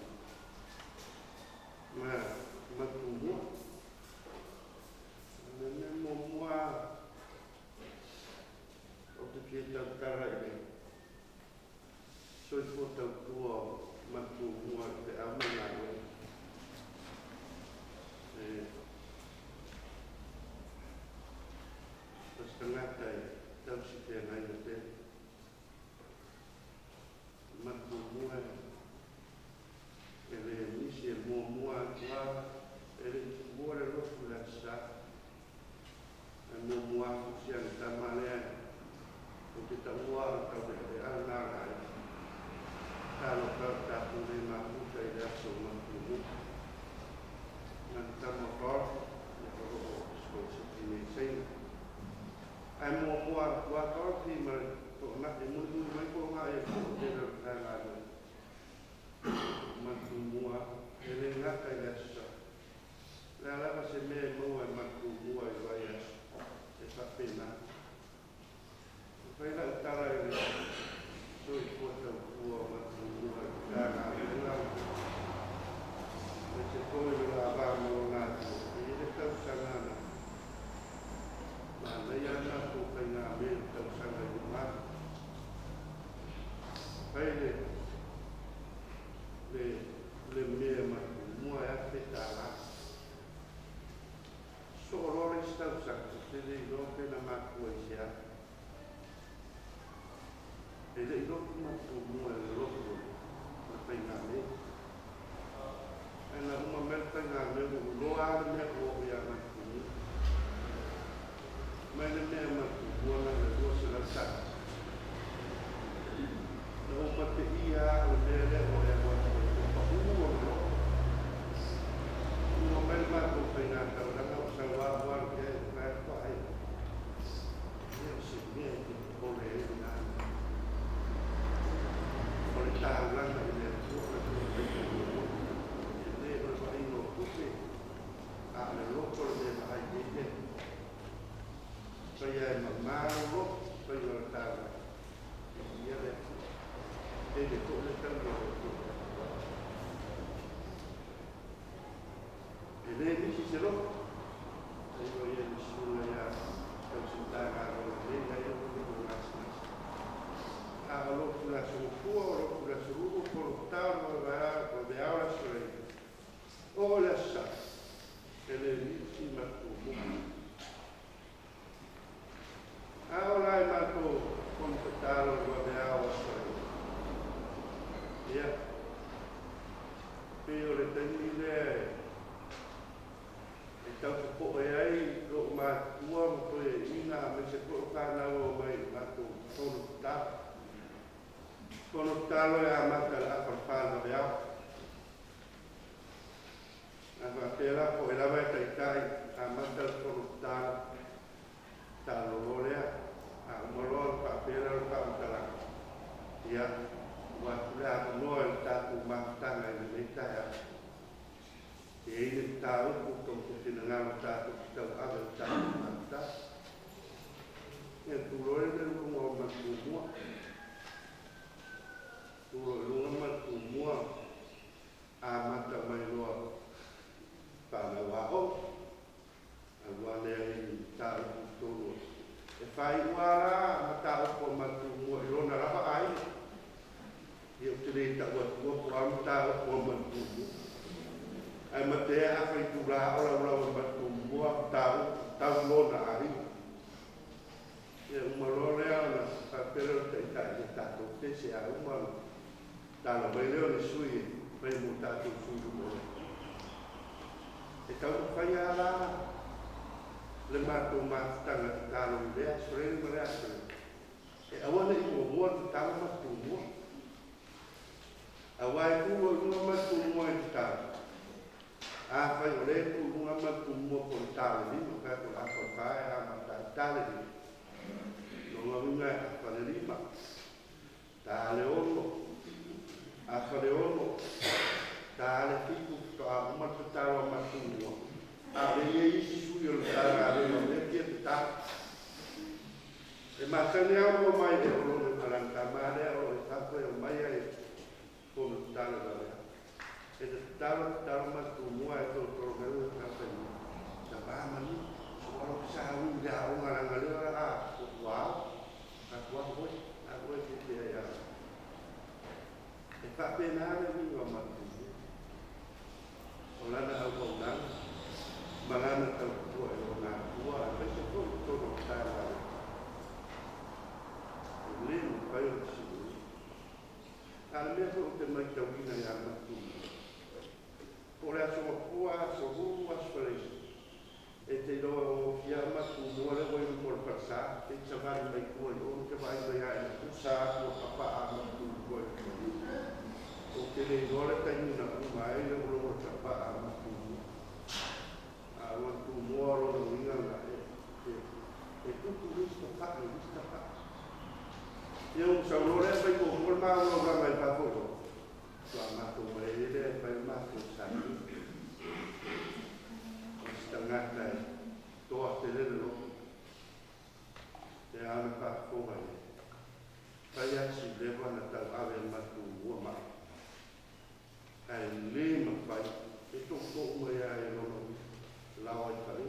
matumu. Nene momua o kita tarai so foto tua matu mua te amana setengah tai tahu si te nai te matu mua ele misi momua tua ele buat lo fulasa membuat usian tamalnya untuk tahu kalau ada anak kalau kita boleh mampu saya semua dulu nanti motor kalau seperti ini saya membuat motor di mana dimulai mereka yang tidak ada membuat ini nak saya lalu masih membuat membuat saya esa pena. Pena utara ini, so ikut tua matu cara hilang. le mea mua e ate tāla. So orore stau saka, te le iloke na mākua i sea. E le iloke mua e loko na pai ngā me. E na uma melta ngā me o loa le mea o ia mākua. Mai le mea mākua na le lua se la saka. Na o mate ia o mea le o ea mākua. Uma melta o pai ngā tauranga. Sawawan ke kai ya sini boleh dengan boleh tahulah dari itu ini berbagai lokasi ada lokal yang ada ini saya memang saya tahu ini ada ini boleh terjadi ini sih Ayo ya Bismillah ya tercinta kalau ini ayo berdoa. Kalau sudah suku, sudah suku portal berdoa sekali. Oh lesa, ini matu. Ahora matu portal berdoa sekali. Ya, pero le tengo tau te poe ai, lo ma tua mo koe ina me se poe whanau o mai matu tono ta. Tono talo e a mata la whawhana me au. A whapera poe lawa e taikai a mata la tono ta talo lorea. A umaloa whapera lo whautara. Ia, wapura noa el tāku mahtanga i me taia. E ini tahu untuk kesenangan satu kita ada satu mata. Yang turun dari rumah semua, turun rumah semua, amat ramai luar. Pada waktu, awal dari tahu turun. Efai wala mata rumah semua ilona apa air. Dia cerita buat buat tahu rumah semua. Ai matea a fai tura ora matu mua tau lona ari. E uma lore ana a pero te tai tato te se a uma tala vai le sui vai mutato sui mo. E tau fai ala le matu matanga talo le sore le asa. E awana I mo tala matu mo. Awai ku no matu mo tala. A fai o le tu unga matu mua por tale ni no ka ko la ko kai a mata tale ni no nga unga fa le lima tale ono a fa le ono tale fiku to a mata tale matu mua a le ye isi su yo tale a le no le ki ta e ma ka ne o mai de o no alan ta ma de o ta ko o mai ai ko tale da e te taro matu mua e tō tō meru e kāpai ni. Ta pāmani, waro sa ui rea o ngaranga lea a wao, a kua hoi, a koe te te ai ara. E whapena ane winga matu. O lana au kau nanga, malana tau kua e o ngā kua, a pese koi tōno tāra. E lemu pai o te simu. A mea ko te mai tau ina i a matu. Ora so kua so hu asfalei e te loa o kia matu mua le wai mo pasa te chavari mai kua o te vai mai ai tu sa o papa a matu kua o te le loa ta ina u mai le o papa a matu a matu mua ro no ina na e tu risto pa risto pa eu sa lore vai ko mo ma o ga mai pa ko matu mai le pa matu sa setengah dari toa telelo te ana pa ko mai saya si leva na ta ave matu o ma ai le ma pai e to ko mai ai no la o pai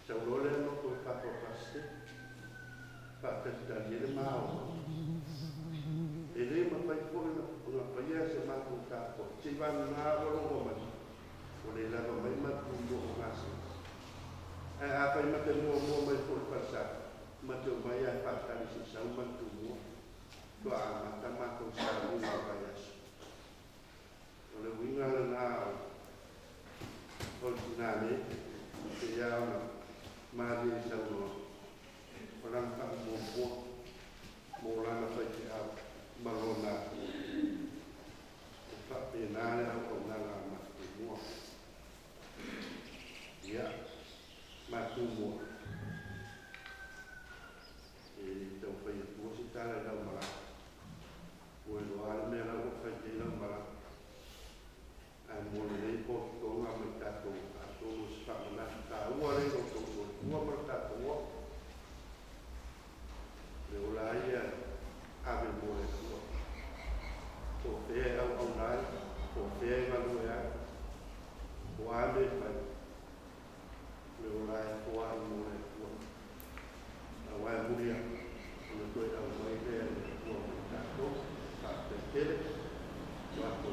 se o le no ko pa ko paste pa te da ni ma o e le ma pai po na paia se matu ka po. Se van na ro ro ma. O le la mai matu mo ngasi. A pa mate mo mai por pasa. Mate mai a pa ka si sa matu mo. To a mata matu sa ni ma paia. O le winga na o nane se ya ma di sa no. Orang tak mau mula nak saya malona, tak benar atau nala mati semua, ya mati semua. Itu payah buat secara dalam malam, buat luar merah buat dalam malam. Mulai pokok orang bertato atau sekarang tahu orang itu semua bertato. Leulaya ave boleh tua. Kofe au online, kofe maluya. Kuame pai. Leulaya kuame boleh tua. Awal mulia, untuk awal mulia tua bertato, tak terkele, waktu.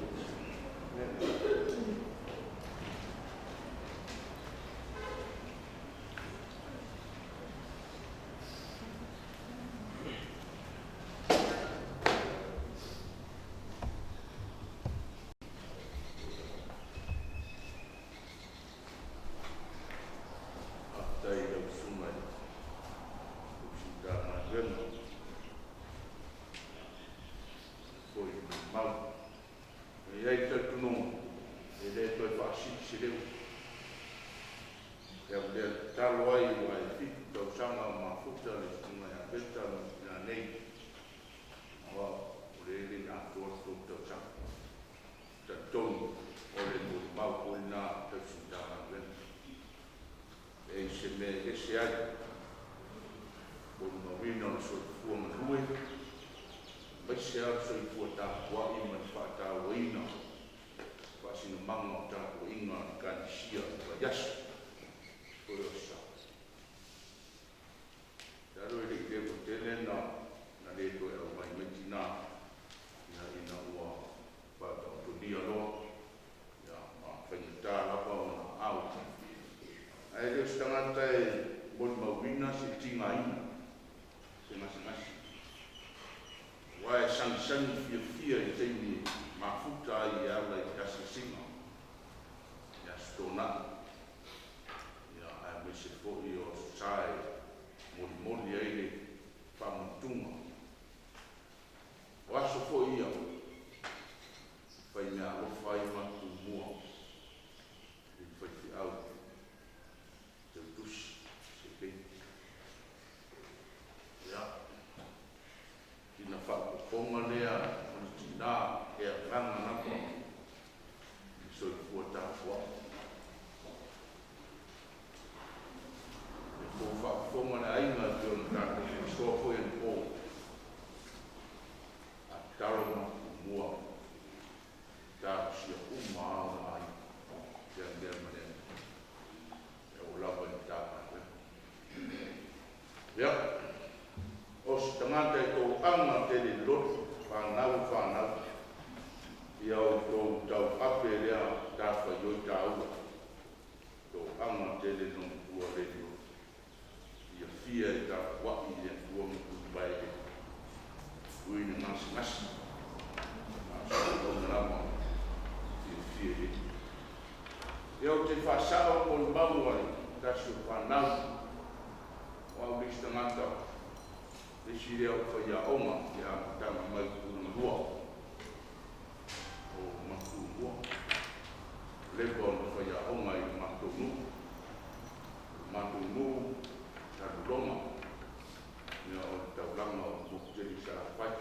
Eu te façava com o baú da chupanal, o autista mata, decidi eu foi a uma, que a tava mais por rua, o matou rua, levou foi a uma e matou nu, da Roma, eu estava lá no buco de Sarafai,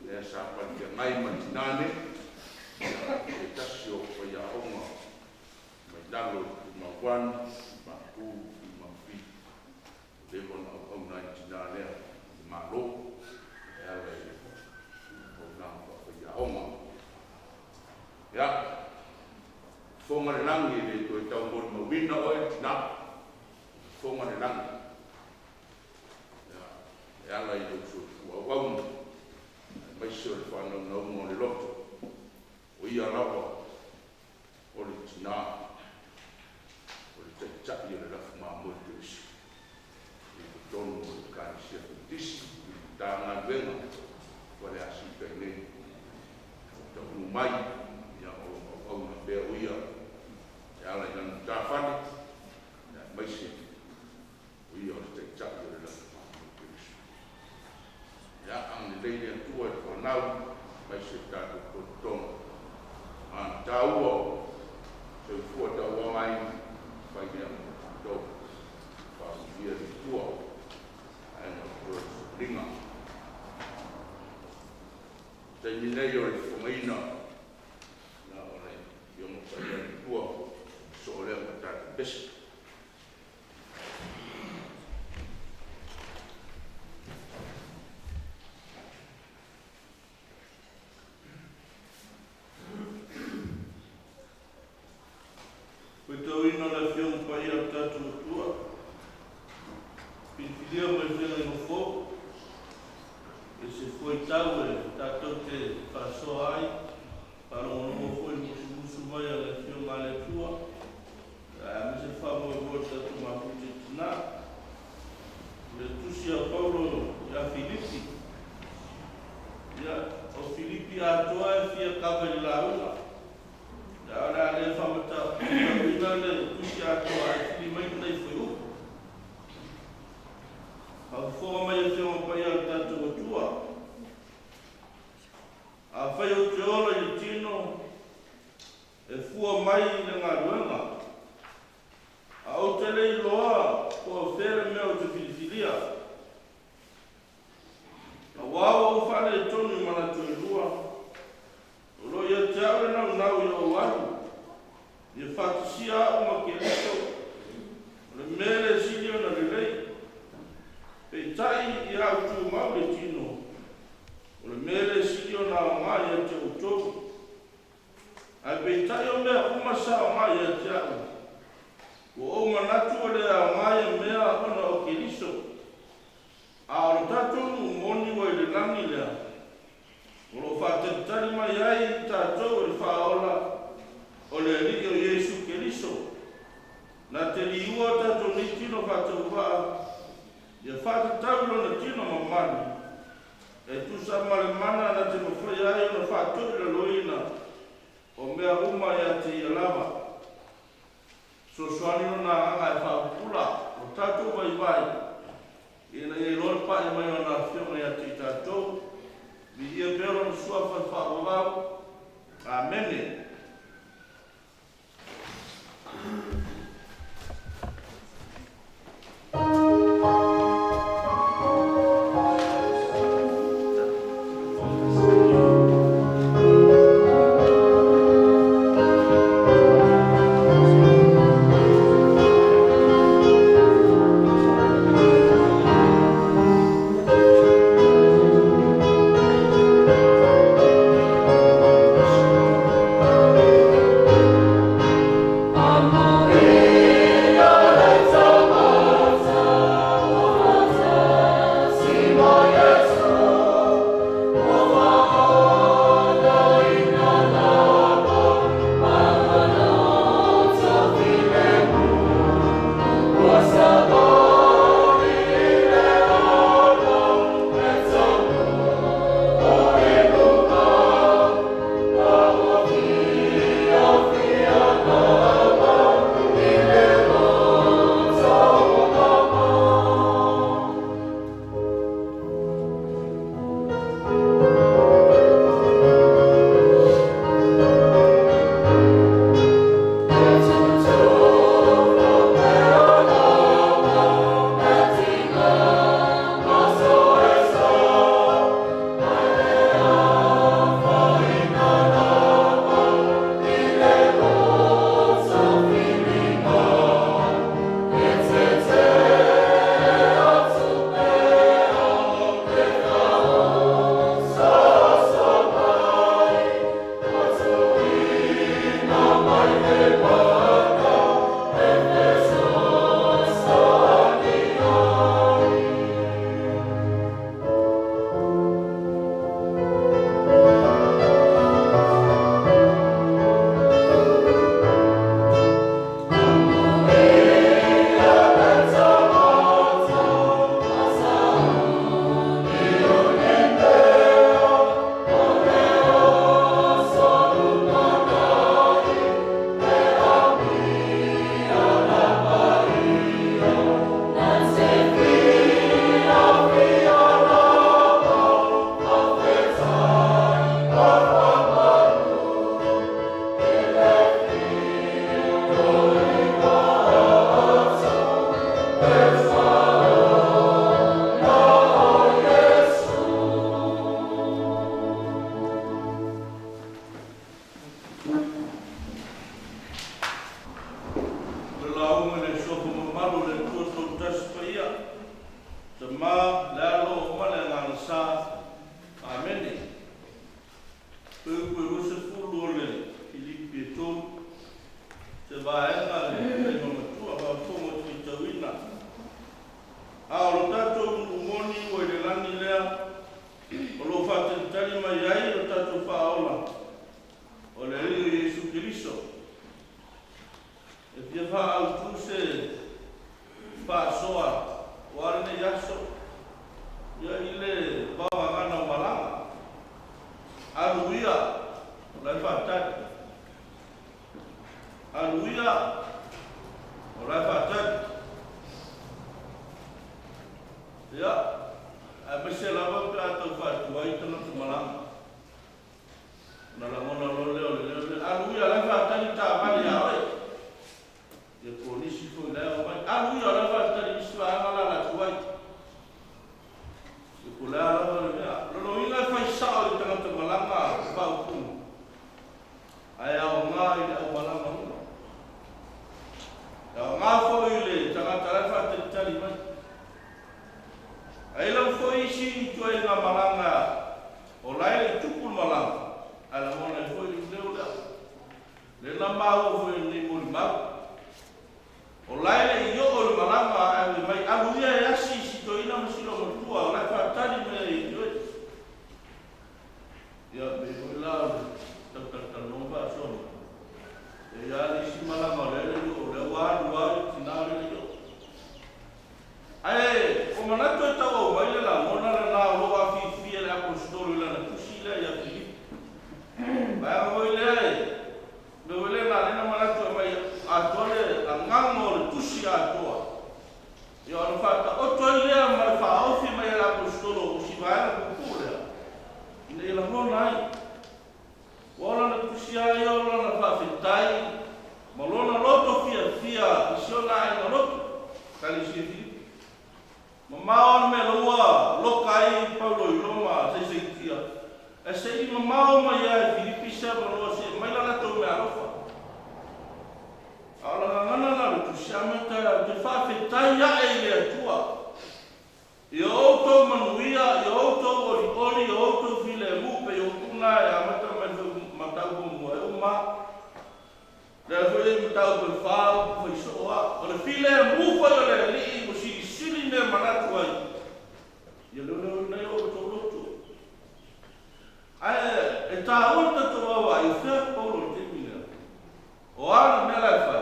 nessa parte mais matinane, e tasio foi a uma. Dalo ma wan ma ku ma fi de bon au na tinale ma lo ele o na ko ya oma ya fo ma langi de to ta bon ma wina o na fo ma langi ya la i do su wa mai se o le whanau nau mo le loto. O ia lawa o le tina, o le taitaki o le lafu mamoi te isi. I ko tonu o le kani sia kutisi, i ko tāngā venga, o le asi kai nei. Ta unu mai, ia o na bea o ia, e ala i nanu tāwhane, mai se, o ia o le taitaki o le lafu mamoi te isi. Ia ang ni leile atua e whanau, mai se tātou kotono. An tāua, se fua tāua mai, whai mea tō, whāwhia ni tua, aenga tō ringa. Te minei o le whangaina, nā o le iongo whai ni tua, so o lea ka tātou besi. Ino la fiong pai al tatu tua. Pinfilia mai fiong no fo. E se foi tau e tatu te paso ai. Para o no foi musu mai al fiong ale tua. Me se fa mo volta tu ma puti na. Le tusia Paulo ya Filipi. Ya o Filipi a toa fia kava la una. Ora le famata ina le tusia toa e mai nei foi u. A fo mai se o pai al tanto tua. A fai o teola i tino e fua mai le ngaruenga. A o tele loa ko fere me o te filifilia. A wawa o fale tonu mana tu lua. Lo ia teawe nau ia o waru. Ia whatusia o makeliso. Le mele silio na lelei. Pe tai ia utu mau le tino. Le mele silio na o mai ia te utoku. Ai pe tai o mea umasa o mai ia te au. O manatu o le a mai mea ona o keliso. A o tatu moni o le langi lea. O whātetari mai ai tātou e whaola o le riki o Iesu Keriso. Nā te liua tātou ni tino whātou wha. Ia whātetari lona tino mamani. E tu sa mare mana na te mawhai ai o na whātou le loina. O mea uma ia te ia lava. So soani no nā anga e whaupula. O tātou vai vai. Ina e lor pa e mai o nā whionga ia te tātou. Ia pero no sua whawhau. Amen. Thank you. Le launga le sopo mamalu le tua tau tasi pa ia. Te mā le alo male ngana sa. Amene. Pēu rusa fulu o le Filipi e tōru. Te vaenga le mamatua ma fongo te tauina. Aolo tātou umoni o le lani lea. O lo whate tari mai ai o tātou whaola. O le rio Jesu Kiriso. E pia wha au tūse whaasoa o arene yaso. Ia i le bawa ngana o malanga. Aruia o lai whaatari. Aruia o lai whaatari. Ia, a mese lava ka tau whaatua i tana tu malanga. Na la mona lo leo le. Aruia lai whaatari tā mani a oi. Ia polisi foi leo mai. Aruia lai whaatari isu a angala la tuai. Ia ko lea lava le mea. Lono inga whai sao i tana tu malanga whau kumu. Ai au ngā i le au malanga huna. Ia ngā foi le tangata lai whaatari tari mai. Ai lau foi isi i tua i ngā malanga o lai le tupu malanga. Ai la mona i foi i leo lea. Le na mau foi ni mori mau. O lai le i o le malanga ai le mai aluia e asi isi to ina masilo matua. O lai whaatari me i tua. Ia me foi lau tatatanomba soni. E ia li si malanga le le o le wāru wāru tina le le o. Ai, o manatu e tau au mai le la mona le nā loa fifia le apostolo le na tusi le ia Filipi. Vai a moi le ai. Me wele na lena manatu e mai atole a ngango le tusi atoa. Ia anu whata oto i lea ma le whaofi mai le apostolo o si vai na kukule. Ina i la mona ai. Wala na tusi ai o la na whawhetai. Ma lona loto fia i siona ai na loto. Kali si Filipi. Mamao me loa loka ai Paulo i Roma se tia. E se i mamao mai ai Filipi se loa se mai la tau me alofa. Ala ngana na tu siameta te fa fetai ya e le tua. I auto manuia, i auto oli, i auto file mu pe o kuna e amata matau mo e uma. Le foi matau pe fa foi soa. O le file mu foi le li mo si sili ne manatu ai. Ia lolo nei o toloto. Ai e ta ulta to wa i fe Paulo te mina. O ana me la fa.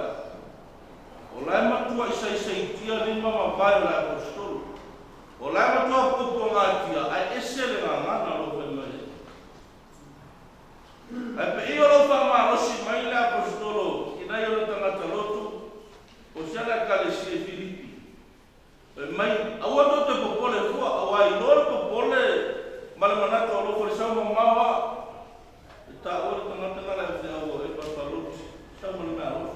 O la matua sai tia ni mama vai la apostolo. O la matua popo ngatia ai esele ngana lo fe mai. Ai pe io lo fa ma lo si mai la apostolo ina io lo tanga toloto. O sala kale si Filipi. Mai awa te popole fua awa i lor popole mala manatu o lofo sa mamawa ta o tanga la fe awa e pa palu sa mala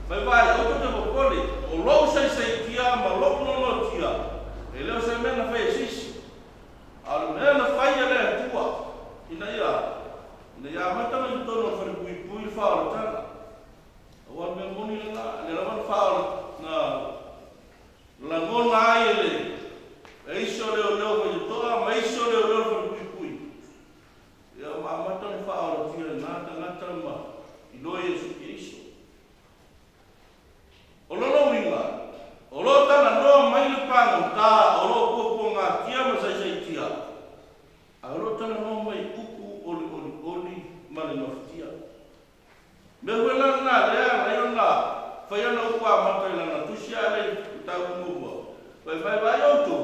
mai vai o te popole o lo sai tia ma lo no tia e le se mena fe sis al mena fai le tua ina ia mata no tono fa pui fa o tana o me moni le la fa na la ngona ai ele e iso le o ko toa mai iso le o ko pui ia ma mata fa o tia na tama i lo Jesu Kiriso o lo winga o lo tana no mai le pango ta o lo popo nga tia ma sai tia a lo tana no mai kuku oli ma le noftia me wela na le ai ona fa ia no kwa mata na tusia le tau mo vai auto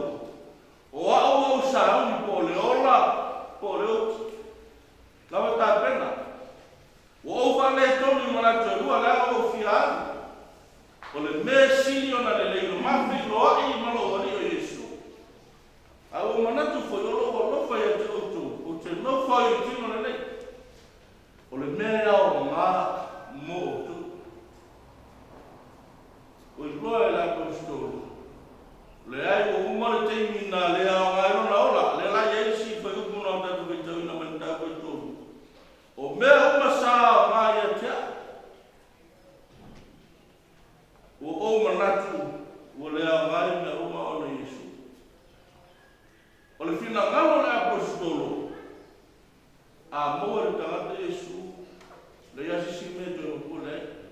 o au sa un po le ola po le lava ta pena o va le toni mala tu la o fia o le mesi ona le ma fi lo ai ma lo o Yesu au manatu fo lo fa ia te o te no fa ia te no le o le mea o ma mo tu o lo la apostolo le ai o umare te mina le a ai no ola le la ye si foi o kuno ta tu vetu na menta ko tu o me o masa kasi si me to ko le.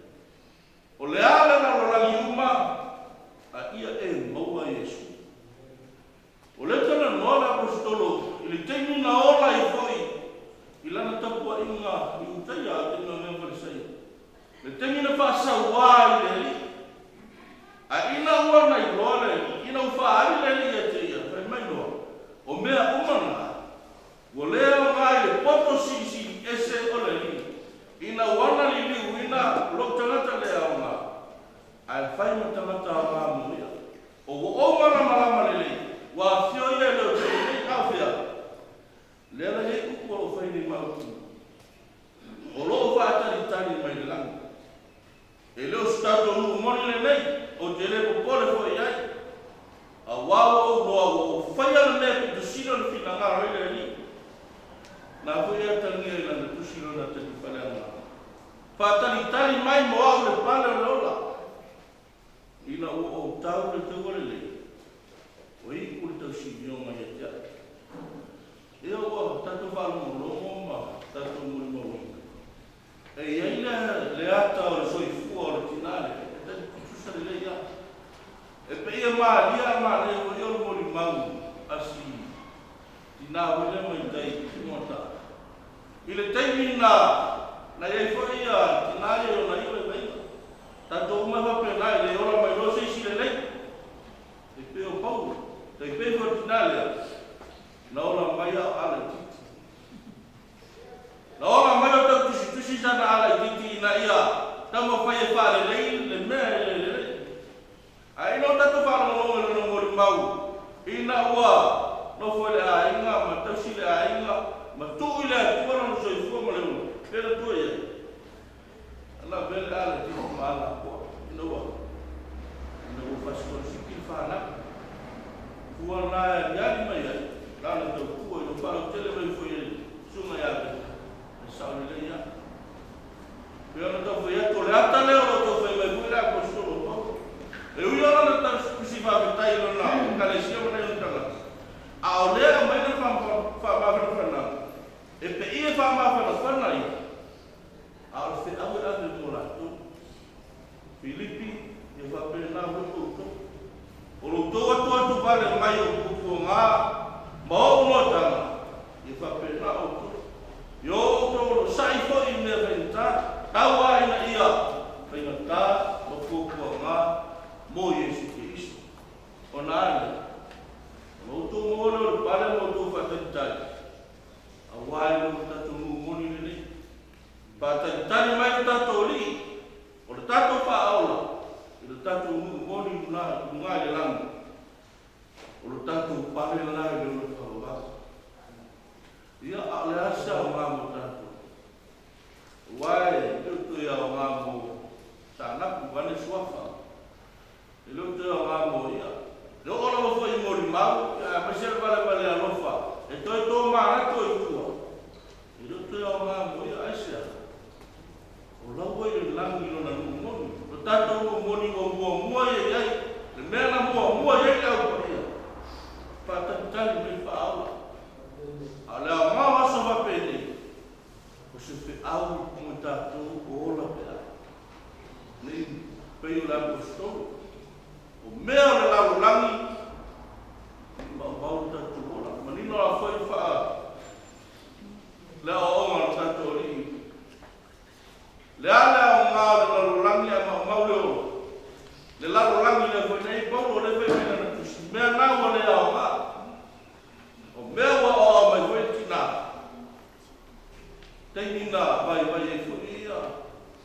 O le ala na lo la yuma a ia e maua Yesu. O le tana no la apostolo ili tenu na ola I foi. Ilana tapua inga I utaya te no me farisai. Le tenu na fa sawa ile li. A ina ua na I lole, ina ufa ali le li e te ia, fai mai loa. O mea umana. Wo leo ngai le poto si ese o le li. Ina wana li li uina lo tangata le au nga. Ai fai ma tangata au nga muia. O wo mana malama le li. Wa fio ia le o te li au fia. Lea he uku o fai ni mautu. O lo fa tari mai le langu. E leo stato nu moni le nei. O te le popole fo iai. A wao no o fai ala le tu sino le fina ngaro ile li. Na fo ia tangia ila na tu sino na te pale ana. Fa tari mai mo au le pale lola. Ina o tau le te wale le. O I kuri tau sibio mai e tia. Ea ua tatu whalu mo lomo ma tatu mui mo lomo. E iaina le ata o le soifua o le tinale. E tani kutusa le le ia. E pe ia maa lia maa le o iolo mo li mau. Asi tina wile mo I tai timota. I le teimi na iei fo ia tinale o na iwe veina. Tato uma wape nai le ora mai lo seisi le lei. E pe o pau. Te pe fo tinale. Na ora mai a ala titi. Na ora mai o tau tusi sana ala titi na ia. Tamo fai e whare lei le mea le le. A ino tato whare mo le no mori mau. Ina ua no foi le a inga ma tausi le a inga. Ma tui le a tuana no soi fua ma le ua. Pera tua ia. Ana vele ala titi ma ala kua. Ina ua. Ina ua fasikon sikil whana. Kua na yari mai ai. Lana tau kua I no whara tele mai foi sunga ia e sauri le ia. Pea na tau foi ato le ata leo na tau foi mai foi le apostolo tau. E ui ona na tau kusi whawhetai lo na kalesia mana I untanga. A o lea mai na whamawhana whana. E pe ia whamawhana whana ia. A o se awe ave mo lato. Filipi e whapere na huko uto. O lo toa atu pale mai o kuku ngā. Mau motanga I whapena o tu. Yo tolo sai fo I mea venta. Taua ina ia. Whaina tā o kukua ngā mo Yesu Kiristo. O nāne. Mo tu mōne o pare mo tu whataritai. A wai mo tatu mōni nene. Whataritai mai tato li. O le tato whaola. I le tato mōni ngā le langu. O le tato pare lai le o ia a le asa o ngā mo tātou. Wai, lutu ia o ngā mo tānaku wane suafa. E lutu ia o ngā mo ia. Leo ora mo fo I mori mau, ia masere vale alofa. E toi tō marato I tua. E lutu ia o ngā mo ia aisea. O lau ai le langi lo na moni. O tātou mo moni o mua ia. Le mea na mua ia au pa ia. Whatatali me whaala. A lea mau aso wapene. O se whi au mo tātou o ola pea. Nei peo la apostolo. O mea le lau langi. Mau tātou ola. Manino la whai wha. Lea o onga la tātou ri. Lea o ngā le lau langi a mau leo. Le lau langi le whai nei paulo le whai mena na tusi. Mea nau a lea o ngā. O mea wa o mai wai tina. Teimina vai e furia.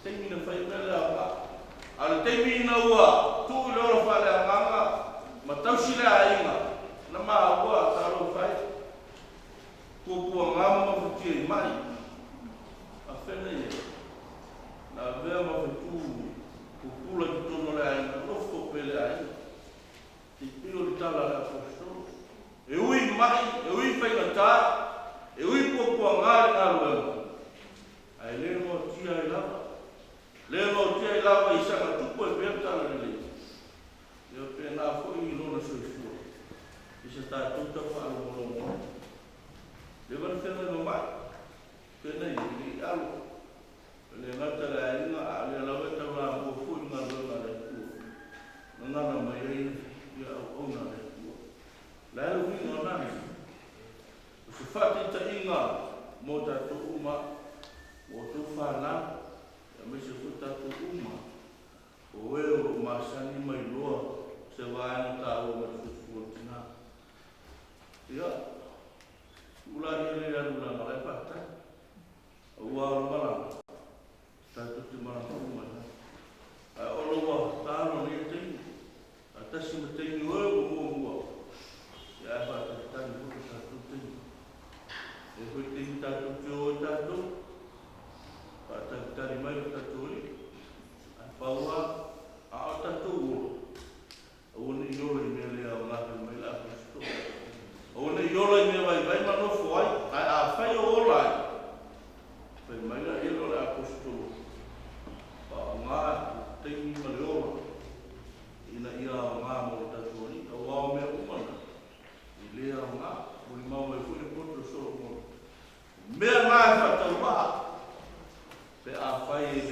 Teimina whai mele a ngā. Ale teimina ua. Tūi lora whale a nganga. Ma tausi le a inga. Na maa ua taro whai. Kukua ngama mawhitia I mai. A whene e. Na vea mawhitu. Kukula ki tono le a inga. Rofo pele a inga. Te pio li tala le apostolo. E ui mai, e ui whaingatā, e ui kukua ngāre ngā ruenga. Ai le no tia I lava. Le no tia I lava I sanga tupu e pētala le le. Leo pēnā fwoi I lona soifua. I se tātou tawa alo molo. Le wani whena no mai. Pēnā I alu. Le ngā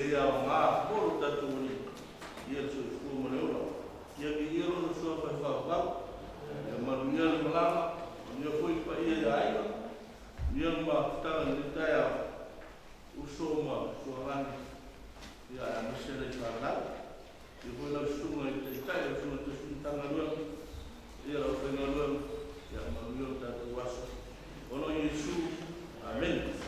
ia o ngā moro tatu ni. Ia tu fu mo le ora. Ia ki ia ro so pa fa fa. Ia maruia le malanga. Ia foi pa ia ai. Ia ma ta ni ta uso ma so rani. Ia a mesele pa la. Ia foi la sunga i te tai so te tanga lua. Ia o fenga lua. Ia maruia tatu waso. Ono Yesu. Amen.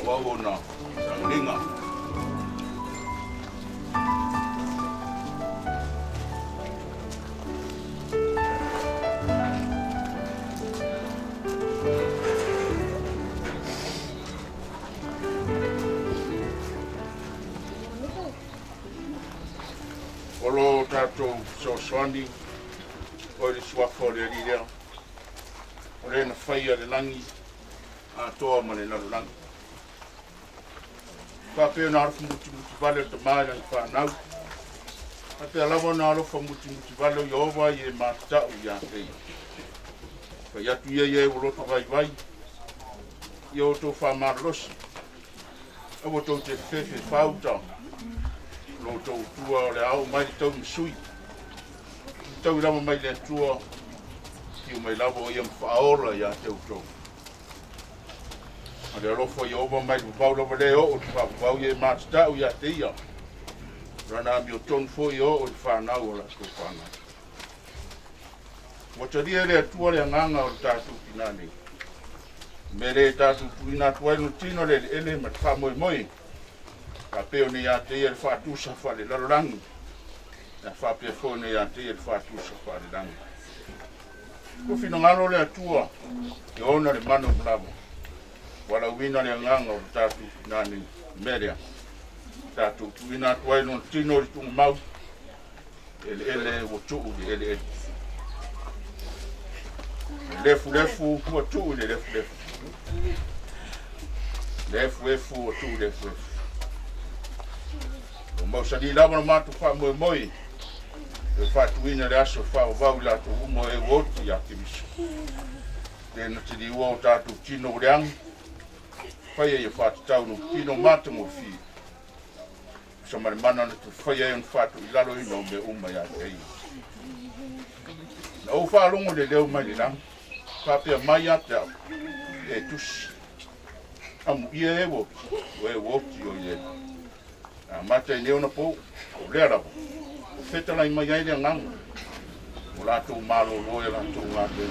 Wawona, Sanginga. Olo tatou soasoani o le suafa o le alilea o le na faia le langi atoa ma le lalolagi faapea na alofa mutimuti vale o tamā lagi fanau a pea lava na alofa mutimuti vale o Iehova i e matatau iā pei fai atu ia ia e ua loto vaivai ia outou faamalolosi e ua tou te fefe fautao lo tou tua o le au mai tau misui tau lama mai le tua ki mai lava o ia mwhaola ia teu tau a le alofo i oba mai lupau lava le o te whapau i e mātatau ia te ia rana mi o tonu fo i o te whanau o la tau whanau wataria le tua le anganga o le tātou pinane me le tātou tuina tuainu tino le ele ma te whamoe moe ka peo ne ia te ia le whaatusa whale lalorangi na whapea fo ne ia te ia le whaatusa whale rangi ko fino ngalo le atua e ona le mano blabo wala wina le nganga o tātou nani merea tātou tuina tuainu tino le tungu mau ele o tuu le ele lefu kua tuu le lefu o tuu lefu o mausani lava na matu wha moe moe e whatuina le aso wha o vau lato umo e woti a te miso tēnā te li ua o tātou tino o reang whaia i a whatatau no tino mātango whi sa mare mana na tu whaia i on whatu i lalo ino me uma i a te ei na o whaalongo le leo mai le rang whapea mai a te au e tusi amu ia e woti o e woti o i e mata i leo na pou, o lea rapo. O whetala i mai ai lea ngangu. O lātou mālo loe lātou ngātou.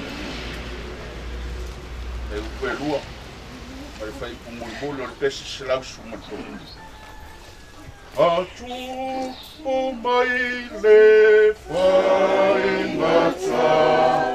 E upe lua. Ma le whai pumui mole o le pesi se lausu matou. Atu o mai le whai ngata.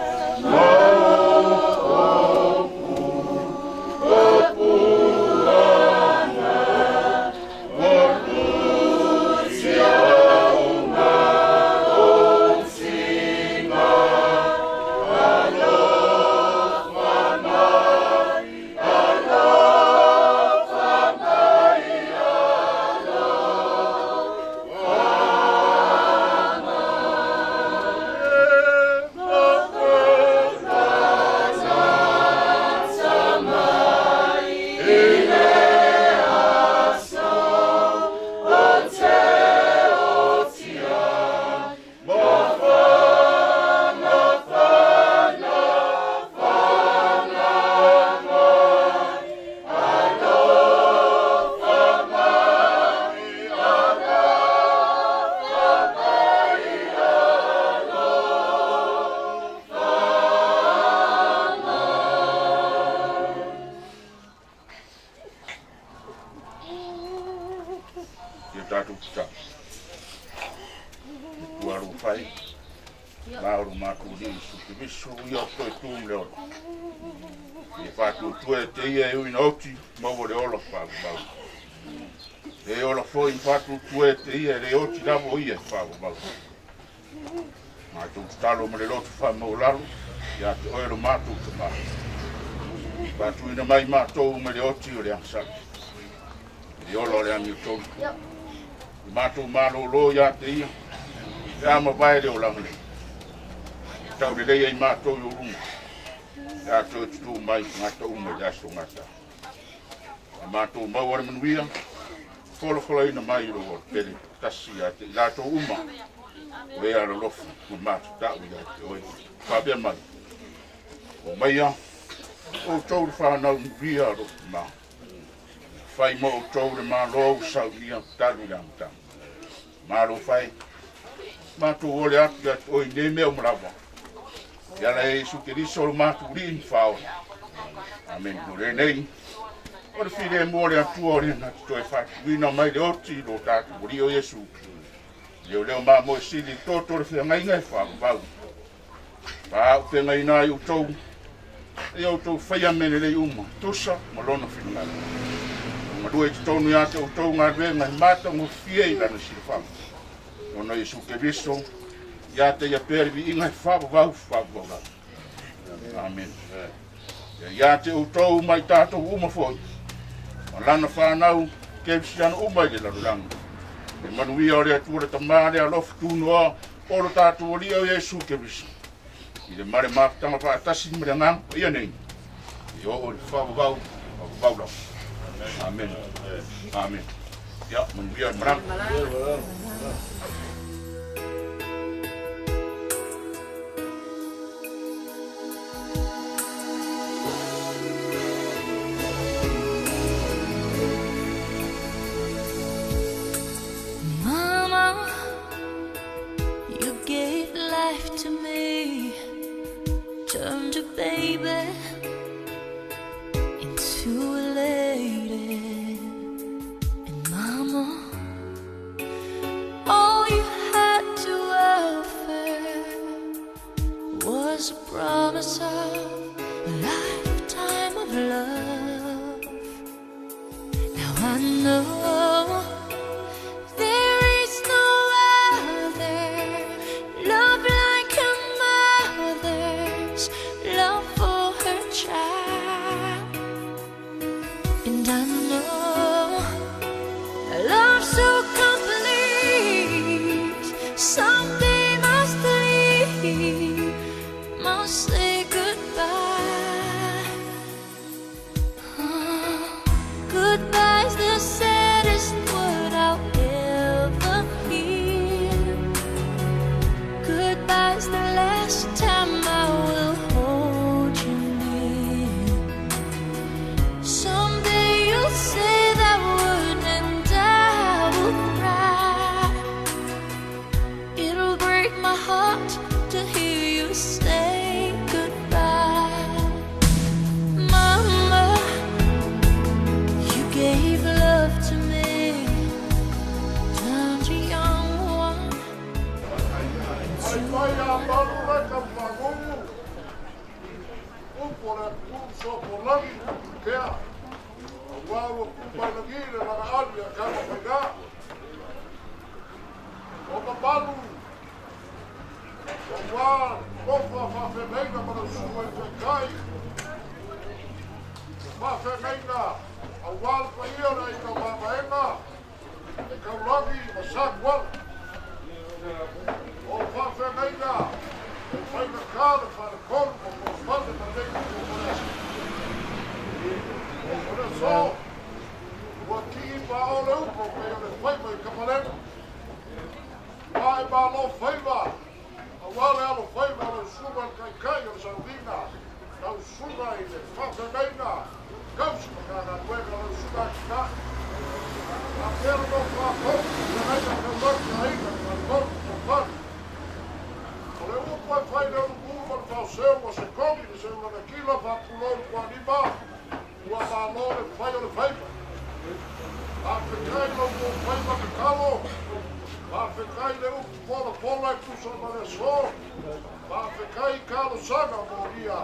Ma tu talo mo le lotu fa mo lalo ya te oero matu te ma. Ba tu ina mai matou me le oti o le ansa. I olo le angi tonu. Matou malo lo ya te ia. Ya ma vai le o lamle. Tau le lei ai matou yo runga. Ya tu mai matou me ya so ngata. Matou mau ora manuia. Kolo ina mai ro pele tasi ya te la to uma. We are lof matou ta ya te oi. Fa be mai. O mai ya. O tau fa na via ro ma. Fai mo o tau le ma lo sa via talu ya ta. Ma lo fai. Matou ole atu ya oi ne me o mrava. Ya la Yesu Kristo matou rin fa. Amen. Ore nei. Ora fide mo le atu ore na to e fa. Wina mai le oti do ta ri o Yesu. Le ma mo sili toto le fe ngai ngai fa ba. Ba fe ngai na u tau. Eu tô feia menele uma, tosa, malona finga. Ma due tonu ya te tau nga venga mata mo fiei la no silfa. Ono Yesu Kristo ya te ya pervi inga fa va. Amen. Ya te tau mai tato uma foi. Lana fa nau ke sian uma de la lang. E manui ore tu le tamare alof tu no oro tato ri o Yesu Kristo. I mare tanga pa tasi mrengang ia nei. Yo o fa vau. Amen. Amen. Ya mun biar merang. Mama, you gave life to me. Turned a baby into a lady. And mama, all you had to offer was a promise of a lifetime of love. Now I know there is no other love like a mother's love for her child. And I know a love so complete, someday must leave, must say goodbye. Goodbye's the saddest word I'll ever hear. Goodbye's the last time I will hold you near. Someday you'll say that word and I will cry. It'll break my heart to hear you say goodbye. Mama, you gave love to me, turned a young one. Ai vai a balura ka magongo. O pora o so porlami ke a. Wa o pa na gira na albi ka ma pega. O pa balu. O wa fa femeina para o sumo e kai. Fa femeina. A wal pa ia na i ka maena. E ka logi ma sagwa. O fa femeina. O fai na cara para o corpo, o fazem também com o coração. Olha só, o aqui para o louco, que ele foi para o camarão. Vai para o feiva. Agora ela foi para o suba que cai o sardina. Não suba ele, fa femeina. Gaucho para a nueva o suba que está. A perna do flacão, também a candoca ainda, o corpo, o corpo. Olha o pai faz no curva para o céu, você come, você não daquilo, vai pular o animal, o abalone faz o feiva. A ficar no feiva de calo, a ficar no polo que tu só apareceu, a ficar em calo saga moria.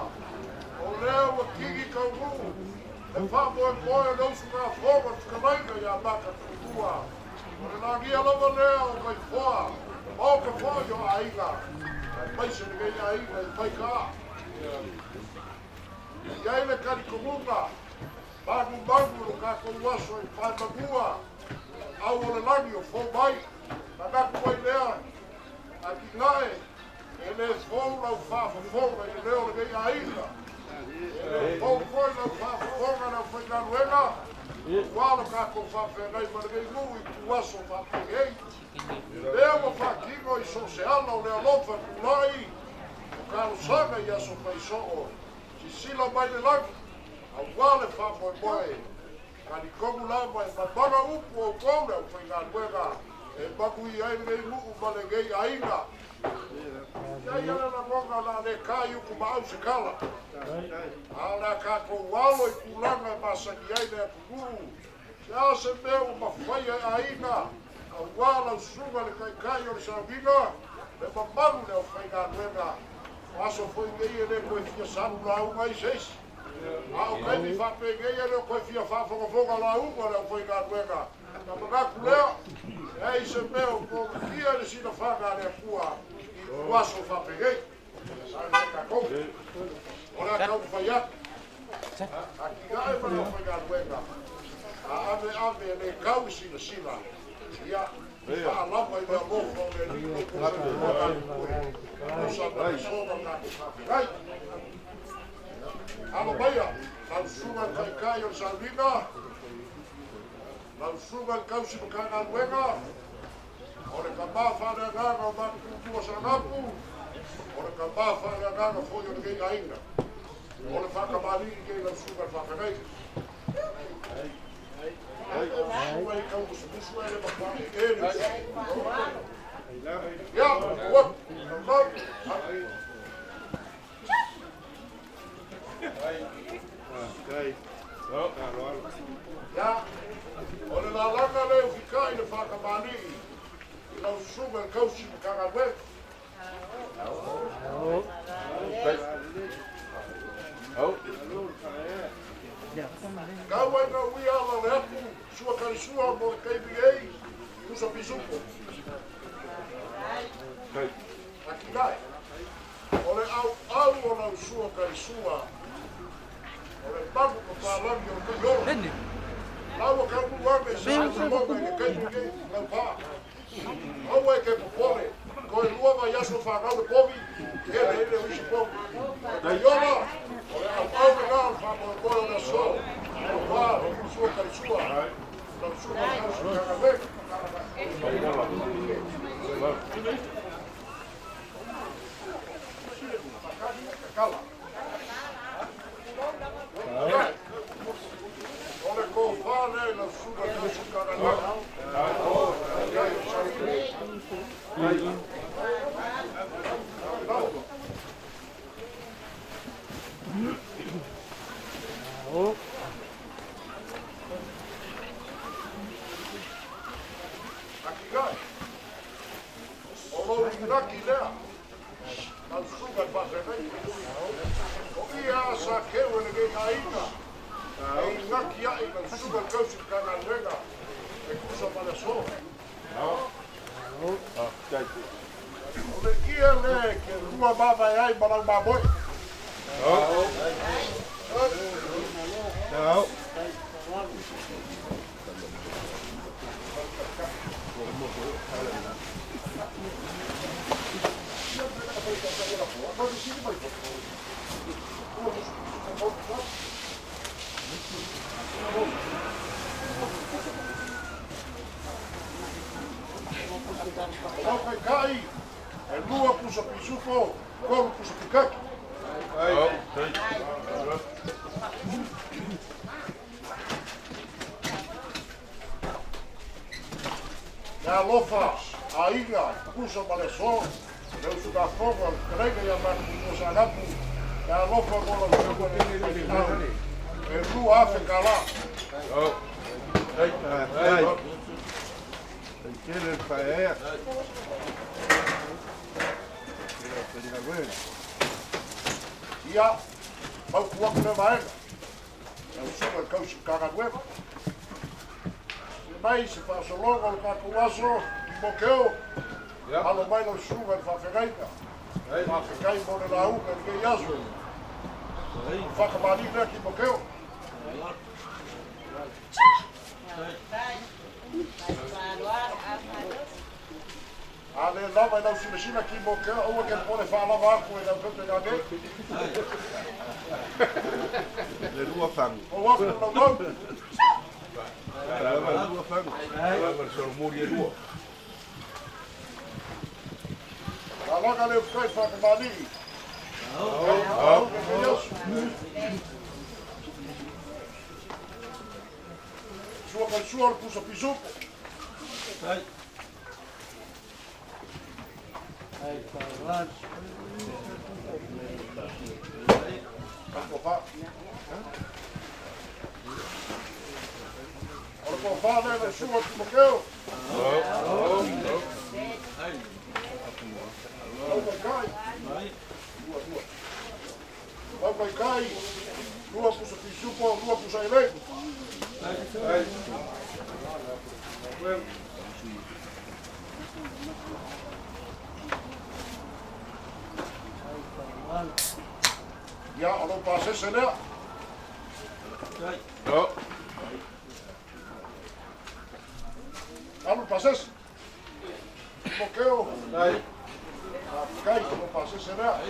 Olha o aqui que eu e fa boa não se na fogo, fica bem que a vaca tua. Olha na guia logo leo, vai fora. O que foi o ainda. mai se le gai ai mai ka ia le kali komunga bagu lo ka ko waso i pa magua au le lagi o fo mai na ku ai lea a ki ngai ele fo lo fa i le o le gai ai ele fo lo fa na fo na luega wala ka ko fa fe ngai ma le gai mu i ku waso fa pe lea mo fa kingo i so se ala o le alofa kulai o kalo sanga i aso pai so o si sila mai le lagi au wale fa moe ka ni kongu lama e mabanga upu o koura o whainga luega e bagu i ai ngei muu ma le ngei ainga ia iana na monga la le kai uku ma au se kala a la ka ko walo i kulanga e masaki ai le akuguru ia se mea o mawhai e ainga a wala usunga le kai o le saubinga le mamaru le o whainga luega aso foi ngei e le koe fia saru la unga i seisi a o kai mi fa pegei e le koe fia fa fonga la unga le o whainga luega na magaku leo e se mea o ko kia le sina whanga le kua i waso fa pegei sa le kako o le kau whaiak a ki gae mana o whainga luega a ave le kau sina ia a lava i le alofo le lino ko se o sa le soba ka ko fa pegei alo baia lau sunga kai o salvinga lau sunga kausi makanga luenga o le kamafa le agaga o makutua sangapu o le kamafa le agaga foi o le kei ainga o le whakamari kei lau sunga whakanei sunga i kau musu e le mapane ia, what? Ja, o le lalanga leo whika i le whakamani i lau sunga i kausi makanga luenga Kau ai ngā ui ala le aku, sua karisua mo le KBA, usa pisuko. Aki kai. O le au o lau sua karisua, o le bagu ko pālangi o kai ora. Lau a kau muanga i sa asa monga i le KBA, lau pā. Au e ke popole, ko e lua vai aso whakau e pomi, ele usi pomi. Kai ora, o le au me ngā whakau e koe o na so. Wow, sua karisua. Lau sua karisua kanga vek. Kala. Ole ko whane lau sua karisua kanga vek. Naki lea, au sunga whawhenei. O ia sa keu ene gei haina, e naki ai lau sunga kausi kanga luenga, e kusa mana so. O le ia le ke rua mama e ai manau mamoi. Kai, e lua pusa pisuko, kolu pusa pikaki. Ia lofa, a iga, pusa maleso, leu suga fogo, krega ia maku pusa napu, ia lofa gola suga nini, e lua afe kala. Tiene el paella. Ia, mau kuaku le maenga. Au suga kausi kanga nueva. Se mai se whaasolonga o kaku aso, i mokeo, alo mai lau suga i whawhengaika. Whakakai mo le lau, ka ni kei asu. Whakamani rea ki mo keo. A le lava e lau sina ki mo keo, ua ke pone whaalava aku e lau pete ngā kei. Le rua fangu. O wafu lau lau. Le rua fangu. Le soro muri e rua. A langa le ukai whakamani. Sua kai sua le pusa pisupo. Ora ko fa le sua ki mo keo. Vai kai. Rua pusa pisupo, rua pusa ele. Ja, alo passe se lea. No. Alo passe. Mokeo. Dai. Kai, alo passe se lea.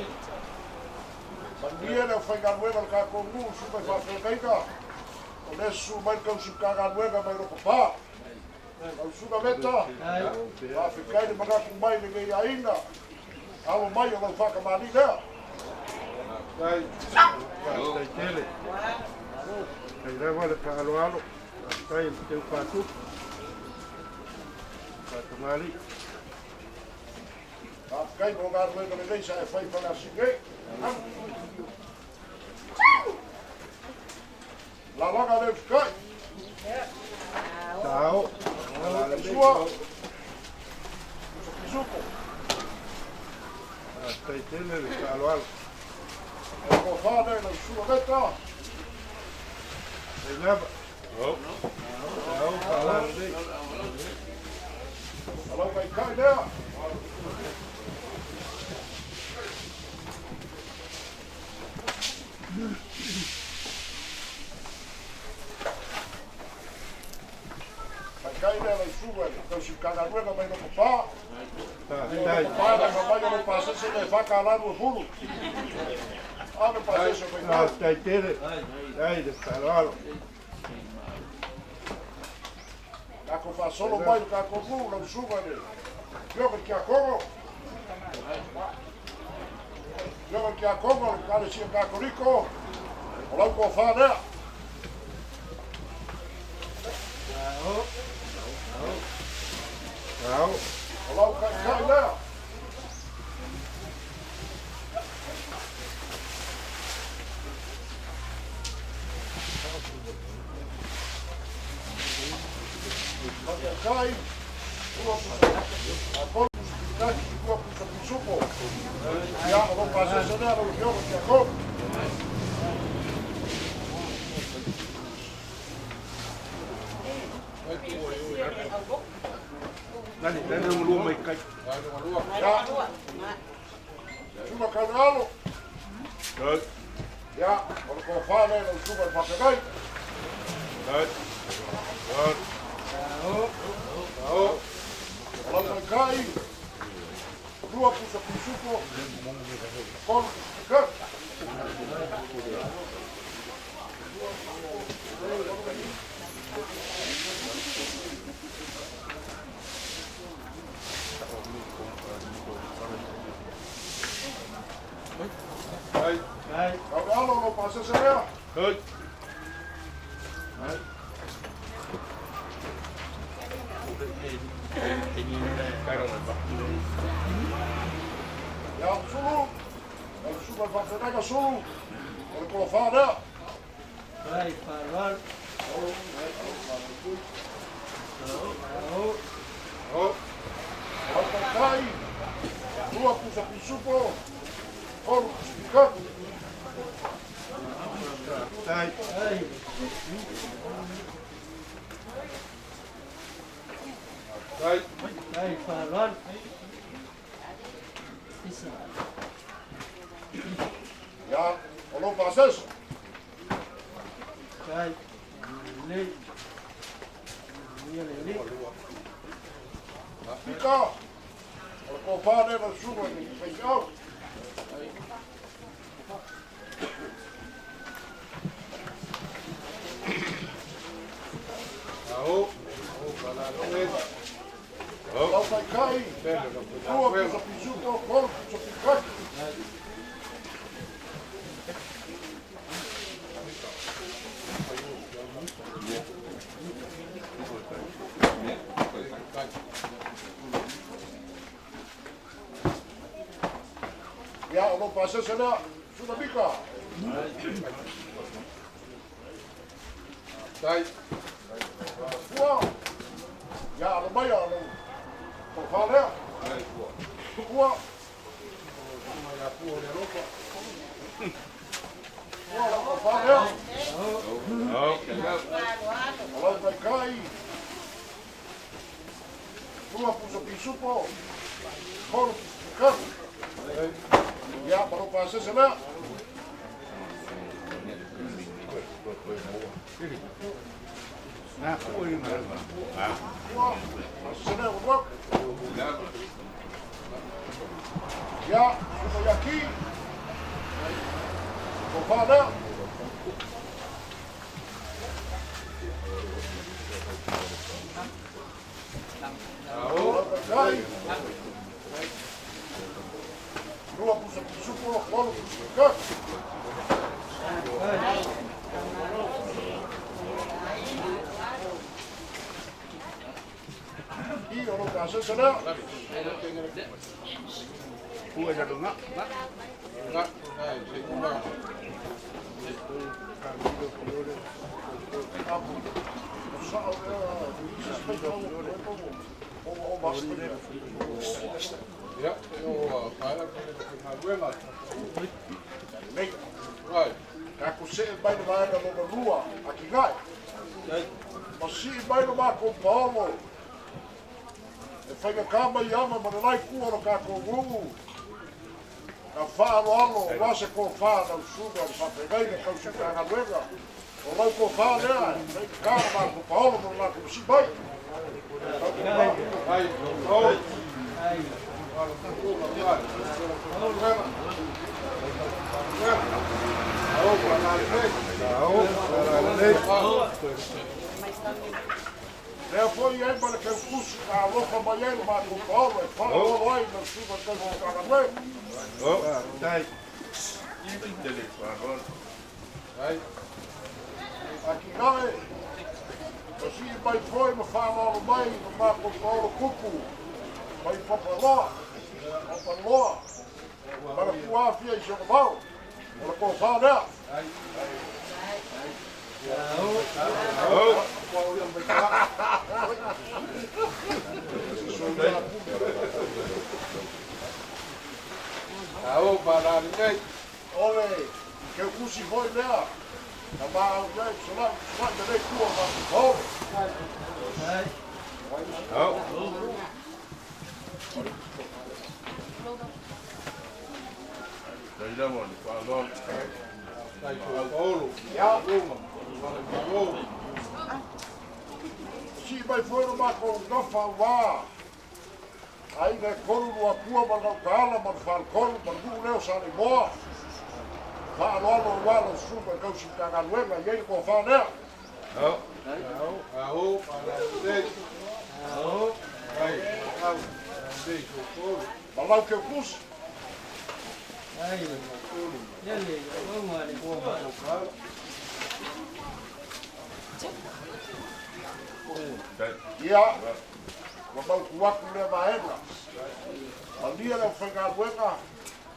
Mania le fai galuega le kakongu, supa fa fekaika. O nesu mai kau suka galuega mai ro papa. Kau suka meta. Fa fekai le magaku mai le ngai aina. Alo mai o lau whaka mani lea. Dai. Dai tele. Dai rewa le alo alo. Dai le teu patu. Patu mali. Fa fekai mo galuega le ngai sa e fai whanga singe. La vaga le fekai. Tao. La sua. Supo. Dai tele le alo alo. E ko whane la sua meta. Dai lava. Oh. Tao, tao. Alo kai kai lea. Kai lea la sua, kau si kagaruega mai no papa. Dai. Papa na mai no pasa se le vaca lá no fulo. Ah, no pasa se mai. Dai tele. Dai le alo alo. La ko fa solo mai ka ko mu no sua le. Yo que a como. Yo que a como, ka le si ka ko rico. Ola ko fa lea. Tao. Ola ka kai lea. Kai. Ja, op pas is er daar ook jongen, ja kom. Dani, dani mo lua mai kai. Ja. Suba kanalo. Dai. Ja, op ko fare no suba papagai. Dai. Dai. Tao. Ola kai. Rua pusa pisupo. Kon ka. Dai. Dai. Alo no pasa se lea. Dai. Ja, solo. El suba papagai solo. Ola ko fare. Dai, farval. Ola kai. Rua pusa pisupo. Kon ka. Dai. Dai. Dai. Dai, farval. Isso. lo pasas. Kai. Nei. Nei. Pika. O pane na suga ni pekau. Au, para noen. Au pai kai. Tua pusa pisuko, kol pusa pikai. Ya, lo pasa sana sudah bika. Tai. Wah. Ya, lo bayar lo. Kau faham? Wah. Ya puo de ropa. Wah, kau faham? Oh, Kalau pai kai. Tua pusa pisuko. Kol pikai. Ya, baru pasal sana. Nah, puo ni mana? Wah, pasal sana buat. Ya, sudah yakin. Kau faham? Kai. Dua pusa pisuko, kol pikai. Iyo lo pasal sana. Puo na dunga. Enggak, nah, saya kumbang. Ya, eu para na guela. Nei, Vai. kako se vai no mar da lua, aqui vai. Mas se vai no mar com Paulo. E fai a cama e ama, mas não é cua no kako gu. Na falo alo, você com fala no sul, no papel, no cão se caga luega. O lá com fala, né? Fai a cama com Paulo, mas lá com se vai. Vai. Oh. Foi aí para que eu puxe a roupa banheiro, mas com Paulo, e fala lá e não suba que eu caga luega. Oh, dai. Vai. Aqui vai. Assim vai foi, me fala ao meio, no mar com Paulo cupo. Vai para lá. Para lá. Para a filha e jogar mal. Para coçar dela. Au, para ninguém. Olha, que eu puxe foi dela. A barra já é só lá, também tua, mas Paulo. Daí mano, falou. Sai Paulo. Já. Falou. Se vai foi no mar com não falar. Aí né, coro no apua, mas não cala, mas fala coro, mas não leu sale boa. Fala no ar, no sul, mas não se caga luega, e ele com fala né? Au, para ninguém. Vai. Au. Deixa o Paulo. Mas lá o que eu pus? Ya, mamau kuaku le maenga. Malia le whainga luenga,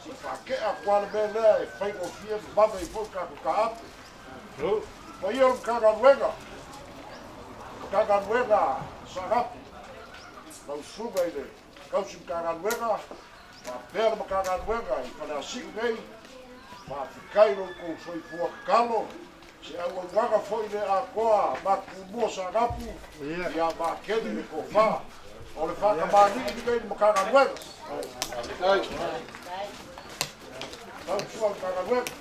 si whakea kuala me lea e whaingo fia mame i whuka ku ka apu. Pai o kanga luenga. Kanga luenga sa hapu. Nau suga i le kausim kanga luenga. Ma pēra ma kanga luenga i whana siku nei. Ma whikai ro ko whai fua kalo. Se au wanga foi le a koa ma kumua sa hapu. Ia ma kene le ko wha. O le whakamāniki ni kei ni makanga luenga. Tau sua makanga luenga.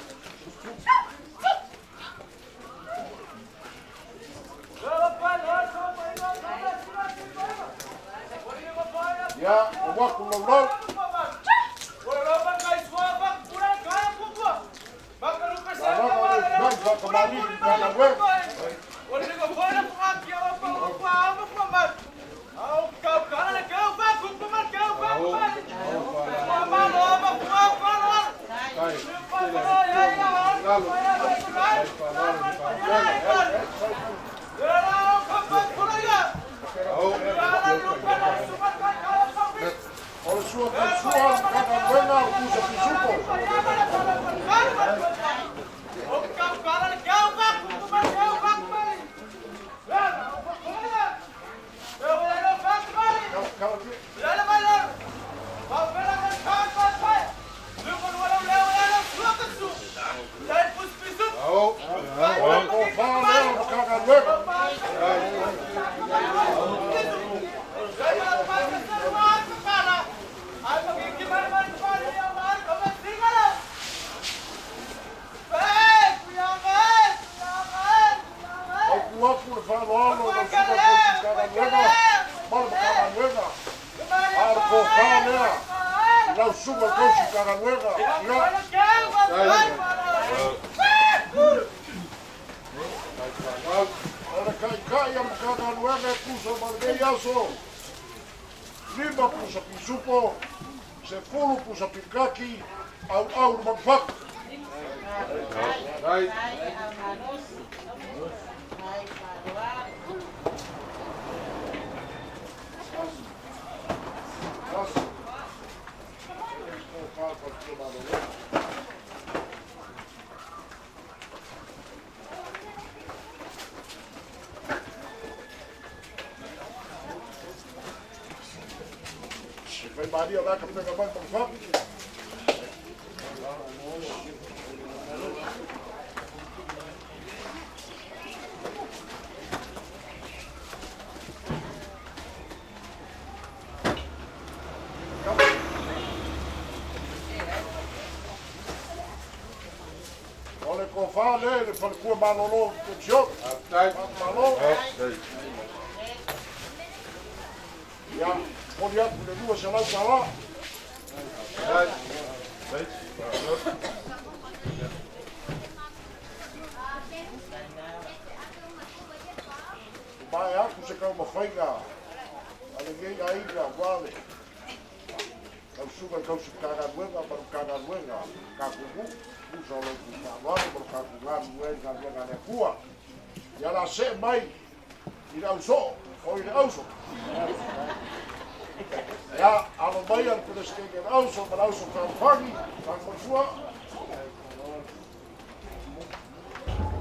Ya, o waku lau. Lima pusa pisupo, se fulu pusa pikaki, au magfak. Right. Vai Maria lá que pega banco para fora. Olha com fala ele fala com o Manolo do jogo. Manolo. Ja, Goliath met de roers en uit naar lá. Vai a você com uma feira. Alguém aí já vale. Eu subo com se caga luega para o caga luega. Cacugu, usa o cavalo para o cacugar luega na rua. E ela se mai. E não só, foi não só. Ja, allebei aan kunnen steken in auto, maar auto kan vangen, kan voor.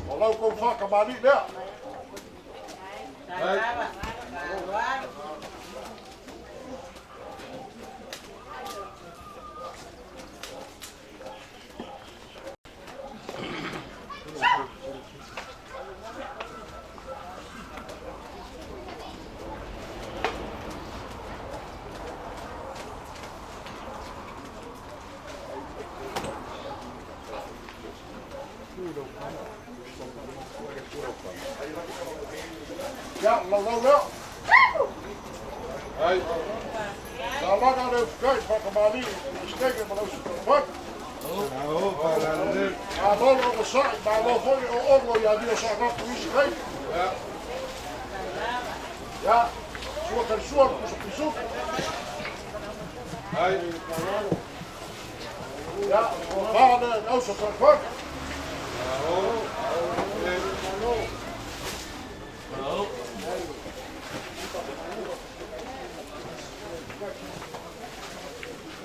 Hallo, kom vakken, maar niet meer. Ja, nou. Hey. Nou, laat nou even kijken, pakken maar niet. Steken maar even wat. Ja, dan op de zaak, maar wel voor je oorlog, ja, die is ook nog niet gegeven. Ja. Ja, soort en soort, dus op je zoek. Hey. Ja, voor vader en oudste van wat.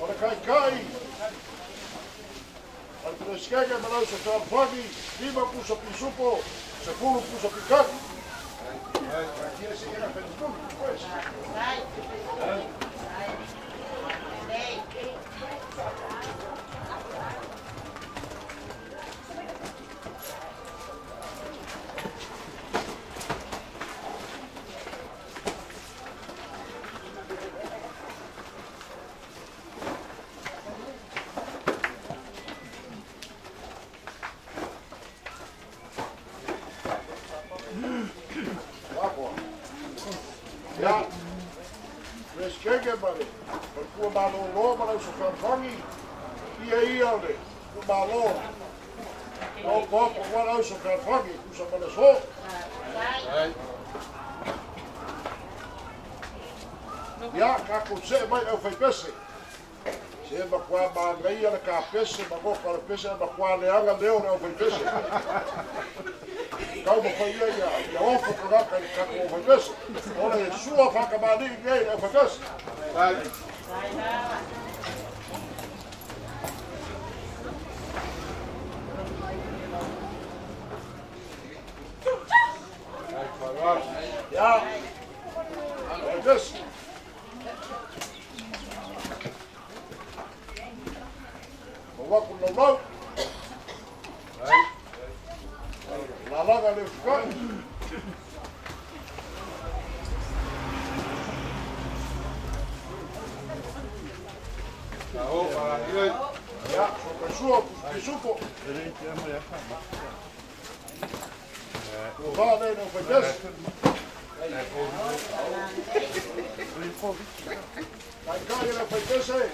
Olha cai. Olha esquerda, mas se transforme, lima puxa pisupo, seguro puxa picar. Aqui é seguir a Facebook, depois. kua malolo ma lau sofanfangi ia le kua malo o kopo wa lau sofanfangi kusa ma le so ia ka kuse mai au fai pese se ma kua ma ngai ana ka pese ma ko ka pese ma kua le anga leo au fai pese kau ma fai ia ofo ka ka ko fai pese ora e sua fa ka ma ni ngai au fai pese ja dus wat komt nou la laga le fkan ja zo supo we gaan nee over dus Vai cair na frente aí.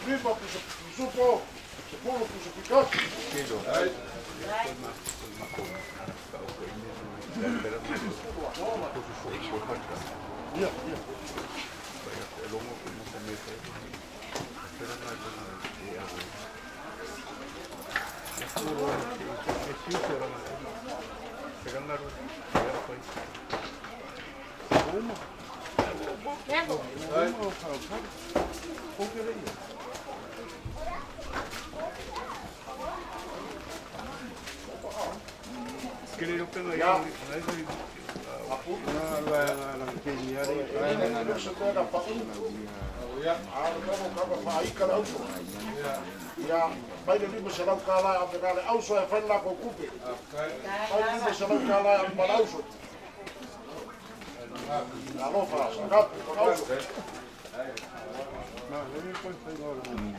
Viva pro supo. Supo pro supicat. Ja, bij de lieve salokala aan de gale auso en van la kokupe. Bij de lieve salokala aan de auso. Alô, faz, gato, auso.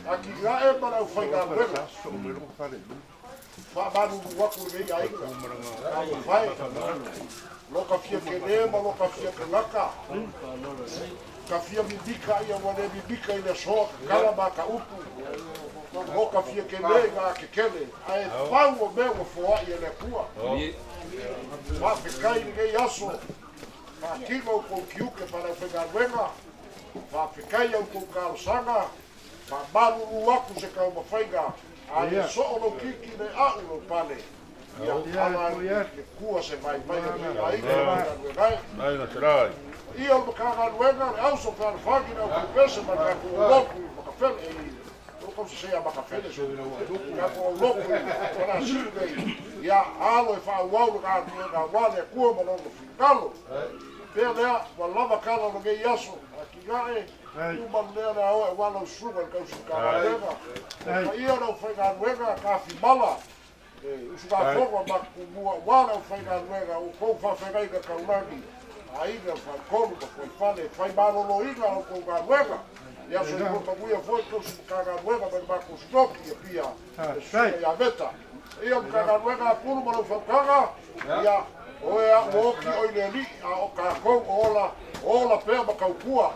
Aqui já é para o feigar bela. Fa manu waku ngai ai. Vai. Loka fia kenema, loka fia kenaka. Kafia midika ia wane midika ina so kala maka upu. Loka fia kenega kekele. Ai pau o meu fo ia le kua. Va fikai ngai aso. Ma kimo ko kiuke para pegar wenga. Va fikai au ko kalsanga. Ma manu waku se ka uma faiga. Ai so ono kiki ne a uno pale. Ia kua se vai ai Ai na trai. Ia o kaga luenga au so para fagi na o pese ma ka ko loku ma ka fel como se chama a café so na ko loku para sirve ia alo e fa uau na wale ko mo no ficalo pela walava kala no ge yaso aqui gae uma maneira o wala sugar ka su ka ia no foi na luenga ka fimala o sugar fogo ma ku wala foi na luenga o ko fa fegai ka kaulani ainda fa como foi fale fai malo lo ina o ko ga luenga ia so ko muia foi ko su ka ga luenga ma ko stop e pia ia beta ia ka ga luenga pulu mo fa kaga ia o ia o ki o le li o ka ko ola pe ma ka kua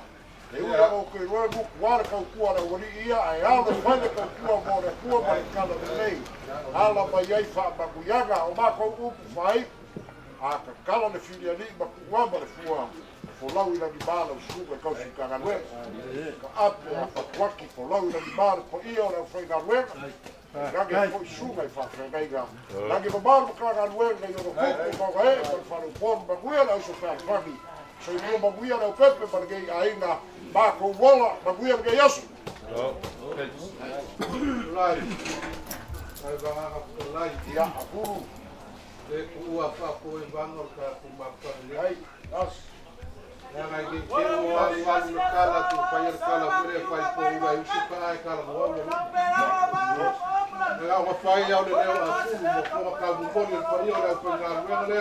e ua o ke roe mu kuara ka kua na wali ia ai ala fale ka kua mo le kua ma kala nei ala mai ai fa ma kuiaga o ma ko upu fai a ka kala le filiali ma kua ma le fua fo lau ina di bala o suga ka si ka ganwe ka ape a fa kwaki fo lau ina di bala ko ia o le fai ganwe Rage foi suga e fa fregaiga. Rage ko bar ka ganwe nei o ko ko e ko fa no por ba kuia o so fa fagi. So eu vou baguia no pepe para que ainda vá com bola, baguia que é isso. Lai. Ai vai lá e a puro. O apapo e vamos para uma família. Ai, as. Yang ai que o aluan no cala tu faz cala por faz por vai o chupa cala no. Não, o faz ao de o para o bom ele foi olhar para lá, não é?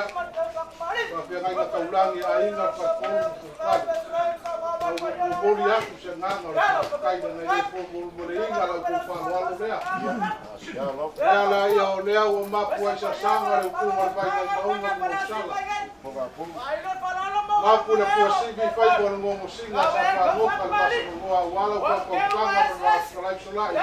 Para pegar na taulangi ainda para o boliaco chegando, cai na ele por bolinha lá com falo né? Ela ia olhar o mapa essa sanga o como vai na uma no sala. Mapu le pua sivi fai po le ngongo singa sa pa ngoka le masa ngoa wala pa ko kanga pa la sola i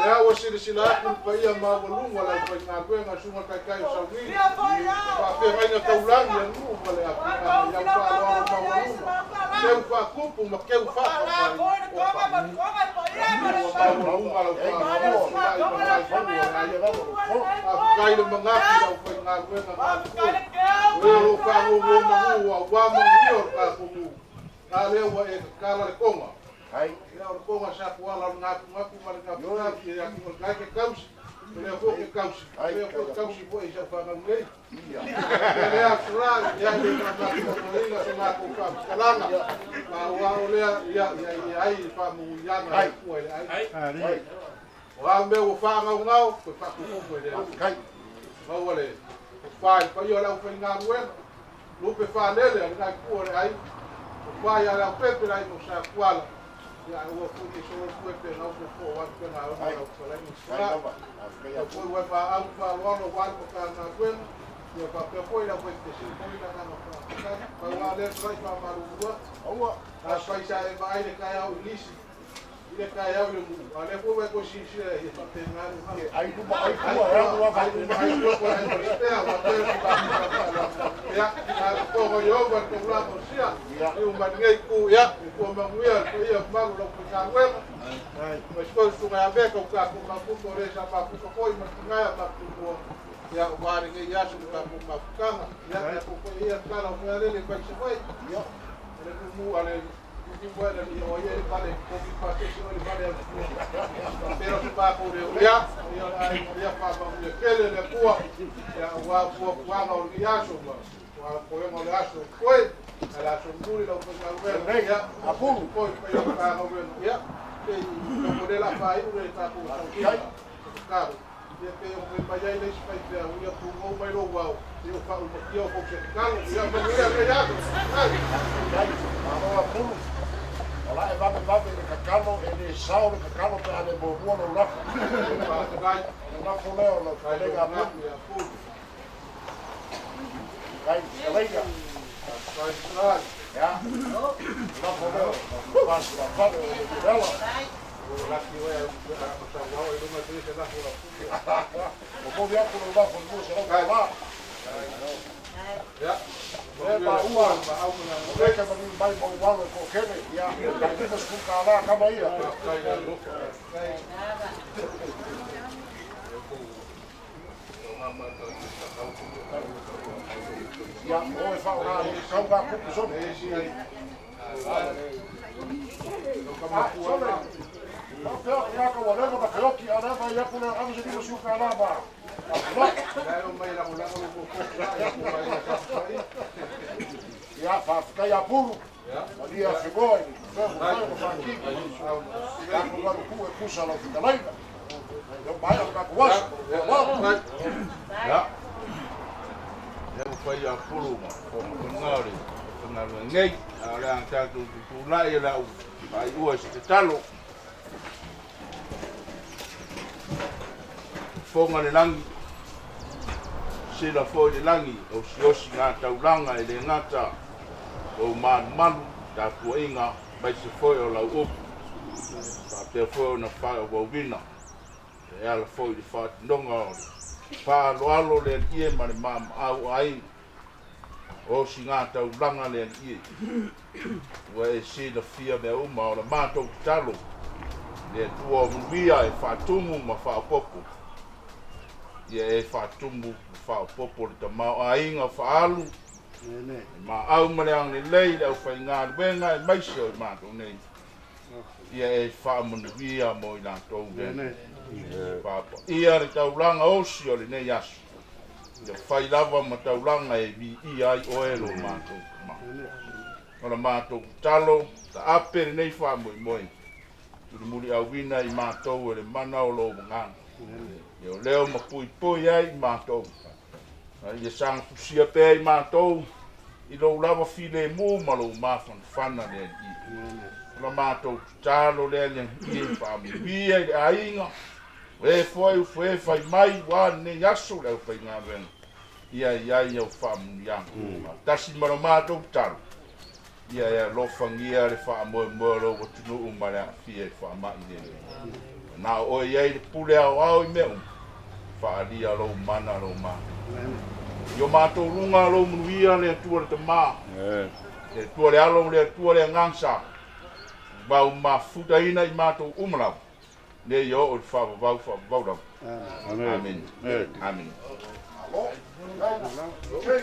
ya o sili sila aku pa ia ma volunga la pa nga kwenga sunga kai kai sa wi pa pe mai na taulang ya nu vale aku ya pa lo ma volunga ke fa kupu ma ke fa kai le mangaki la pa nga kwenga Wero ka mo mo wa mo yo ka ku ka le wa e ka la konga ai ina o konga sa ku ala nga ku ma ka ki ya ku ka ke kaus le ko ke kaus le ko kaus bo e sa fa nga ngai le a sura ya le ka ma ku le la sa ma ku ka kalanga ma wa o le ya ai fa mu ya nga ku ai wa me o fa nga nga ku fa ku ko le kai ma wale fai pa yo la u nga wen lu pe fa lele nga ku ai fai ala pepe la no sa kwala ya o ku ni so ku pe na ku ko wa pe na o la ko la ni sa ya ku wa pa au pa lo no wa ko ka na wen yo pa pe po la ku te si ko la na no pa wa le sai pa ma lu wa a sai sa e vai le ka ya u lisi ile ka ya u le mu ale ko wa ko si si e pa te na ai ku ba ai ku ya ku wa ai ku ko ai ko te a wa pe ya ko go yo wa ko la ko sia eu ma ngai ku ya ko ma muia ko ia ma lo ko ka we ai ko su ga be ko ka ku ma ku ko re sa pa ku ko i ma nga ya pa ku ko ya wa re ngai ya su ka ku ma ka ya ko ko ia ka la ko le ko se foi ya le ku mu ale ni buena ni oye vale con mi paquete no vale pero se va por ya pa le kele le pua ya wa no riacho wa podemos le aso foi la somburi lo que salve ya apu foi ya pa no ya no pode la fai o está por claro e que o que vai aí nesse país é o ia pro gol vai no uau eu falo que eu vou chegar ya me voy a regar ai agora apu Ola e vape le kakalo e le sao le kakalo pe ane mo mua no lafu. Na fuleo lo kalega apu. Kai, kalega. Ya. Na fuleo. Pas la fale o le videla. La ki oe a sa wao e lunga trise la fula. O po via por la por mu se lo la. Ya. Ba ua, o que ba ni bai bo walo ko kene ya. Ka ki mo sku ka la ka ba ia. Ya, o fa ora ka ba ku so. No creo que ya como luego me creo que ahora va ya poner a ver si no su calaba. Ya fa ficar ya puro. Ali a chegou, vamos aqui. Já com o cu e puxa lá da lenda. Eu vai ficar com osso. Vamos. Ya. Eu fui a puro, como ngori. Na ngai ala ta tu la ila ai o se talo fonga le langi se la fo le langi o si nga taulanga e le ngata o man ta puinga mai se fo o la up ta te fo na fa o vina e ala fo di fa ndonga fa lo le ie ma au ai o si ngā tau langa le i wa e si na fia me uma o la mātou talo le tua muia e whātumu ma whāpopo ia e whātumu ma whāpopo le tamau a inga whaalu ma au maleang le lei le au whai ngā ruenga e maise o mātou nei ia e whaamunuia mo i nā tau ia re tau langa osi o le nei asu ia fai lava ma taulanga e vi i ai oelo mātou ma. Ora mātou talo, ta apere nei wha moi. Turi muri au wina i mātou e le mana o lo ngana. Ia leo ma pui ai mātou. Ia sang pusia pe ai mātou. I lo lava file mu ma lo mafan whana le i. Ora mātou talo le le i wha mui ai ainga. E foi fai mai wa ne yaso le fai ngā ven. ia o whaamuniang. Tasi mara mātou taru. Ia lofangia le whaamoe lo o tunu umare a fia whaamai nene. Nā o iai le pule au I meu. Whaalia lo mana lo ma. Yo mātou runga lo munuia le tua le tamā. Le tua le alo le tua le ngangsa. Bau ma futa ina I mātou umarau. Le yo o whaavavau rau. Amen. Amen. Okay.